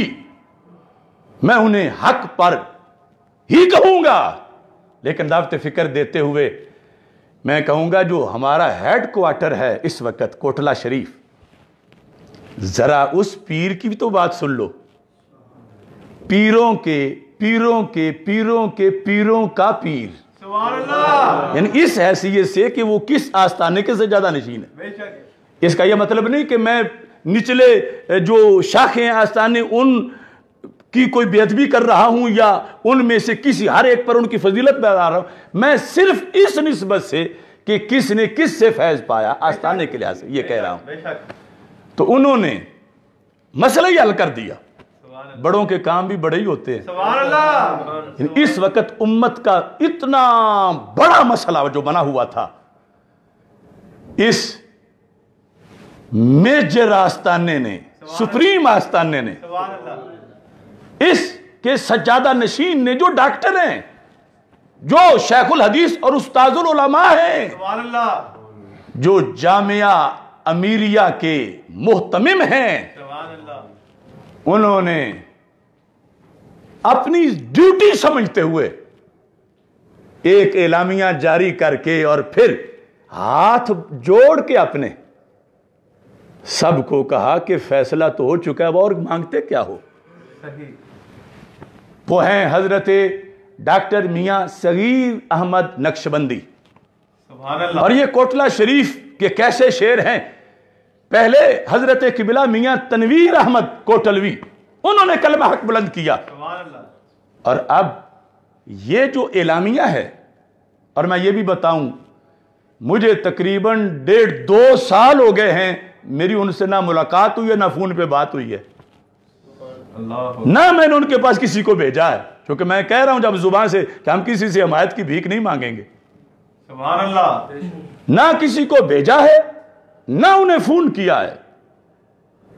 میں انہیں حق پر ہی کہوں گا، لیکن دعوت فکر دیتے ہوئے میں کہوں گا جو ہمارا ہیڈ کوارٹر ہے اس وقت کوٹلہ شریف، ذرا اس پیر کی بھی تو بات سن لو، پیروں کے پیروں کے پیروں کے پیروں کا پیر، سبحان اللہ، یعنی اس حیثیت سے کہ وہ کس آستانے کے سے زیادہ نشین ہے۔ بے شک، اس کا یہ مطلب نہیں کہ میں نچلے جو شاخیں آستانے ان کی کوئی بے ادبی کر رہا ہوں یا ان میں سے کسی ہر ایک پر ان کی فضیلت بتا رہا ہوں، میں صرف اس نسبت سے کہ کس نے کس سے فیض پایا آستانے کے لحاظ سے یہ کہہ رہا ہوں۔ بے شک، تو انہوں نے مسئلہ ہی حل کر دیا، سبحان اللہ، بڑوں کے کام بھی بڑے ہی ہوتے ہیں۔ سبحان اللہ، اس وقت امت کا اتنا بڑا مسئلہ جو بنا ہوا تھا، اس میجر آستانے نے، سپریم آستانے نے، سبحان اللہ، اس کے سجادہ نشین نے جو ڈاکٹر ہیں، جو شیخ الحدیث اور استاذ العلماء ہیں، سبحان اللہ، جو جامعہ امیریہ کے محتمم ہیں، سبحان اللہ، انہوں نے اپنی ڈیوٹی سمجھتے ہوئے ایک اعلامیہ جاری کر کے اور پھر ہاتھ جوڑ کے اپنے سب کو کہا کہ فیصلہ تو ہو چکا ہے، اور مانگتے کیا ہو؟ صحیح، وہ ہیں حضرت ڈاکٹر میاں صغیر احمد نقشبندی، سبحان اللہ، اور یہ کوٹلہ شریف کے کیسے شعر ہیں؟ پہلے حضرت قبلہ میاں تنویر احمد کوٹلوی، انہوں نے کلمہ حق بلند کیا، سبحان اللہ، اور اب یہ جو اعلامیہ ہے، اور میں یہ بھی بتاؤں مجھے تقریباً 1.5-2 سال ہو گئے ہیں، میری ان سے نہ ملاقات ہوئی ہے نہ فون پہ بات ہوئی ہے، اللہ، نہ میں نے ان کے پاس کسی کو بھیجا ہے، کیونکہ میں کہہ رہا ہوں جب زبان سے کہ ہم کسی سے حمایت کی بھیک نہیں مانگیں گے، سبحان اللہ، نہ کسی کو بھیجا ہے نہ انہیں فون کیا ہے،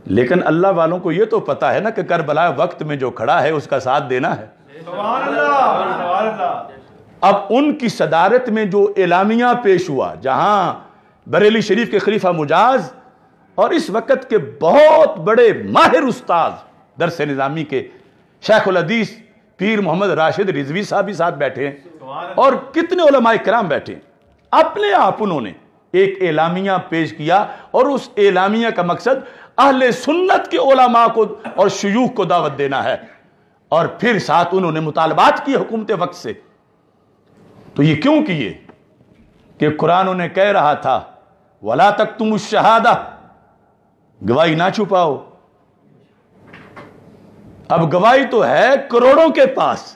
لیکن اللہ والوں کو یہ تو پتا ہے نا کہ کربلا وقت میں جو کھڑا ہے اس کا ساتھ دینا ہے۔ سبحان اللہ، سبحان اللہ، اب ان کی صدارت میں جو اعلامیہ پیش ہوا، جہاں بریلی شریف کے خلیفہ مجاز اور اس وقت کے بہت بڑے ماہر استاد درس نظامی کے شیخ الحدیث پیر محمد راشد رضوی صاحب بھی ساتھ بیٹھے ہیں، اور کتنے علماء کرام بیٹھے ہیں۔ اپنے آپ انہوں نے ایک اعلامیہ پیش کیا اور اس اعلامیہ کا مقصد اہل سنت کے علماء کو اور شیوخ کو دعوت دینا ہے، اور پھر ساتھ انہوں نے مطالبات کی حکومت وقت سے۔ تو یہ کیوں کیے کہ قرآن انہیں کہہ رہا تھا وَلَا تَكْتُمُوا الشَّهَادَةَ، گواہی نہ چھپاؤ۔ اب گواہی تو ہے کروڑوں کے پاس،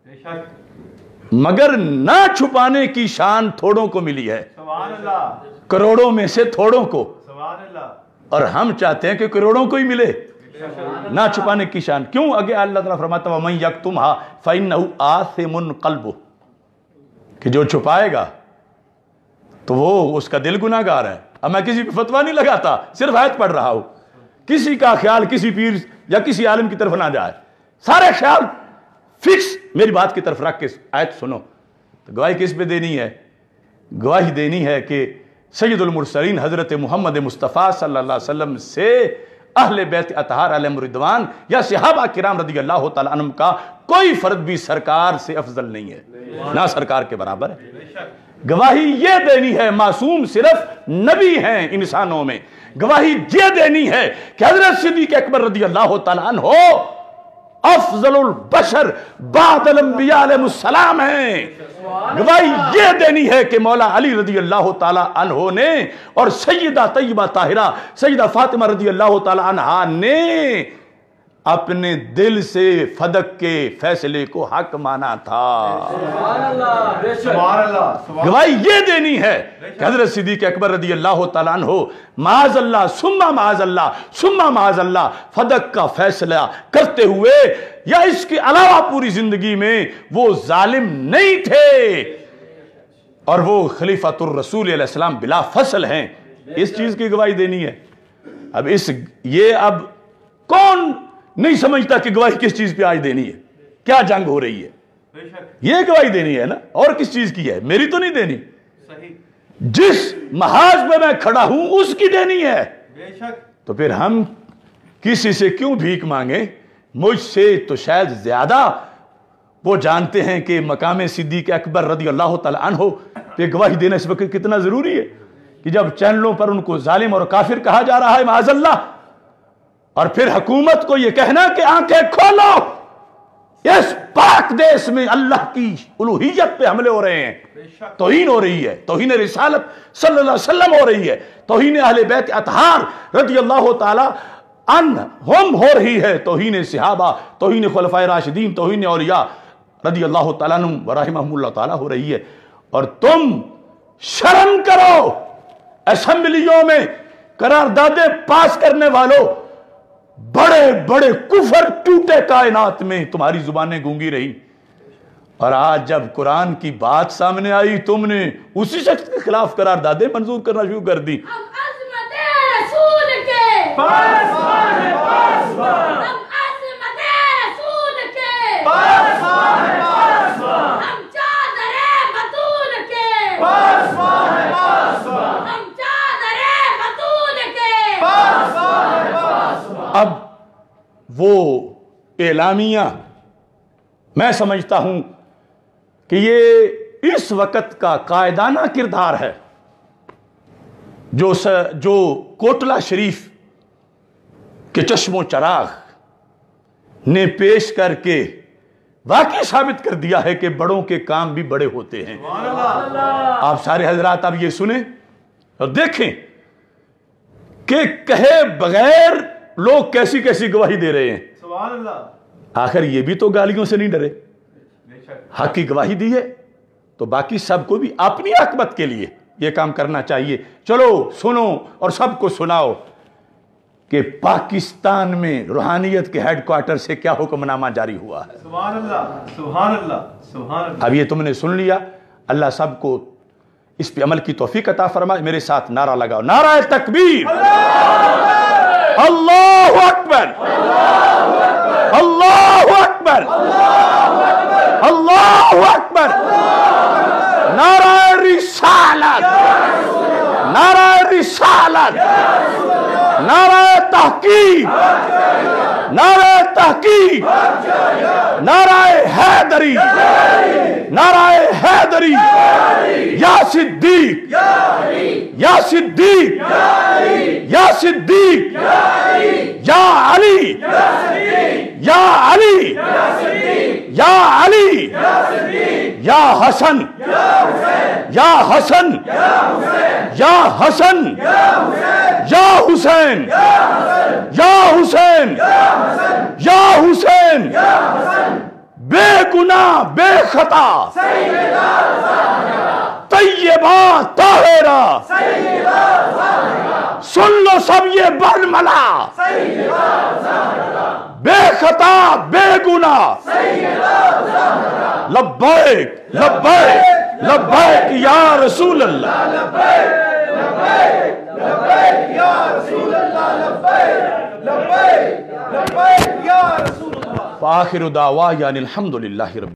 بے شک مگر نہ چھپانے کی شان تھوڑوں کو ملی ہے، سبحان اللہ کروڑوں میں سے تھوڑوں کو، سبحان اللہ اور ہم چاہتے ہیں کہ کروڑوں کو ہی ملے نہ چھپانے کی شان۔ کیوں؟ آگے اللہ تعالیٰ فرماتا ہے وَمَن يَكْتُمْهَا فَإِنَّهُ آثِمٌ قَلْبُهُ، کہ جو چھپائے گا تو وہ اس کا دل گناہ گار ہے۔ اب میں کسی پہ فتویٰ نہیں لگاتا، صرف آیت پڑھ رہا ہوں، کسی کا خیال کسی پیر یا کسی عالم کی طرف نہ جائے، سارے خیال فکس میری بات کی طرف رکھ کے آیت سنو۔ تو گواہی کس پہ دینی ہے؟ گواہی دینی ہے کہ سید المرسلین حضرت محمد مصطفیٰ صلی اللہ علیہ وسلم سے اہل بیت اطہار علیہم رضوان یا صحابہ کرام رضی اللہ تعالیٰ عنہم کا کوئی فرد بھی سرکار سے افضل نہیں ہے، نہ سرکار کے برابر ہے۔ گواہی یہ دینی ہے، معصوم صرف نبی ہیں انسانوں میں، گواہی یہ دینی ہے کہ حضرت صدیق اکبر رضی اللہ تعالیٰ عنہ افضل البشر بعد الانبیاء علیہ السلام ہیں۔ گواہی یہ دینی ہے کہ مولا علی رضی اللہ تعالیٰ عنہ نے اور سیدہ طیبہ طاہرہ سیدہ فاطمہ رضی اللہ تعالیٰ عنہ نے اپنے دل سے فدق کے فیصلے کو حق مانا تھا۔ سبحان اللہ گواہی یہ دینی ہے کہ حضرت صدیق اکبر رضی اللہ تعالیٰ عنہ معاذ اللہ ثم معاذ اللہ ثم معاذ اللہ فدق کا فیصلہ کرتے ہوئے یا اس کے علاوہ پوری زندگی میں وہ ظالم نہیں تھے، اور وہ خلیفۃ الرسول علیہ السلام بلا فصل ہیں۔ اس چیز کی گواہی دینی ہے۔ اب اب کون نہیں سمجھتا کہ گواہی کس چیز پہ آج دینی ہے؟ کیا جنگ ہو رہی ہے؟ بے شک یہ گواہی دینی ہے نا، اور کس چیز کی ہے؟ میری تو نہیں دینی، صحیح جس محاذ پہ میں کھڑا ہوں اس کی دینی ہے۔ بے شک تو پھر ہم کسی سے کیوں بھیک مانگیں؟ مجھ سے تو شاید زیادہ وہ جانتے ہیں کہ مقام صدیق اکبر رضی اللہ تعالی عنہ پہ گواہی دینا اس وقت کتنا ضروری ہے، کہ جب چینلوں پر ان کو ظالم اور کافر کہا جا رہا ہے معاذ اللہ، اور پھر حکومت کو یہ کہنا کہ آنکھیں کھولو، اس پاک دیس میں اللہ کی الوہیت پہ حملے ہو رہے ہیں، توہین ہو رہی ہے، توہین رسالت صلی اللہ علیہ وسلم ہو رہی ہے، توہین اہل بیت اطہار رضی اللہ تعالی عنہم ہو رہی ہے، توہین صحابہ، توہین خلفائے راشدین، توہین اولیاء رضی اللہ تعالیٰ عنہم ورحمہم اللہ تعالیٰ ہو رہی ہے، اور تم شرم کرو۔ اسمبلیوں میں قراردادیں پاس کرنے والوں، بڑے بڑے کفر ٹوٹے کائنات میں تمہاری زبانیں گونگی رہی، اور آج جب قرآن کی بات سامنے آئی تم نے اسی شخص کے خلاف قراردادیں منظور کرنا شروع کر دی۔ ہم عظمت رسول کے پاسبان ہے پاسبان، ہم عظمت رسول کے پاسبان ہے پاسبان، ہم چادر بطول کے پاسبان ہے پاسبان، ہم چادر بطول کے پاسبان ہے پاسبان۔ اب وہ اعلامیہ میں سمجھتا ہوں کہ یہ اس وقت کا قائدانہ کردار ہے جو کوٹلہ شریف کے چشم و چراغ نے پیش کر کے واقعی ثابت کر دیا ہے کہ بڑوں کے کام بھی بڑے ہوتے ہیں۔ آپ سارے حضرات اب یہ سنیں اور دیکھیں کہ کہے بغیر لوگ کیسی کیسی گواہی دے رہے ہیں۔ سبحان اللہ، آخر یہ بھی تو گالیوں سے نہیں ڈرے، بے شک حق کی گواہی دی ہے، تو باقی سب کو بھی اپنی عاقبت کے لیے یہ کام کرنا چاہیے۔ چلو سنو اور سب کو سناؤ کہ پاکستان میں روحانیت کے ہیڈ کوارٹر سے کیا حکم نامہ جاری ہوا ہے۔ سبحان اللہ، سبحان اللہ، سبحان اللہ۔ اب یہ تم نے سن لیا، اللہ سب کو اس پہ عمل کی توفیق عطا فرمائے۔ میرے ساتھ نعرہ لگاؤ، نعرہ تکبیر، اللہ اکبر، اللہ اکبر، اللہ اکبر، نعرہ رسالت، نعرہ رسالت، نعرہ تحقیق، نعرہ تحقیق، نعرہ حیدری، نعرہ حیدری، یا صدیق، یا صدیق، یا صدیق، یا علی، یا علی، یا علی، یا حسن، یا حسن، یا حسن، یا حسین، یا حسین، یا حسین، بے گناہ بے خطا طیبہ طاہرہ، سن لو سب یہ برملا، بے خطا بے گناہ، لبیک لبیک لبیک یا رسول اللہ، لبیک یا رسول اللہ، لبیک لبیک لبیک یا رسول اللہ۔ فآخر دعوانا الحمدللہ رب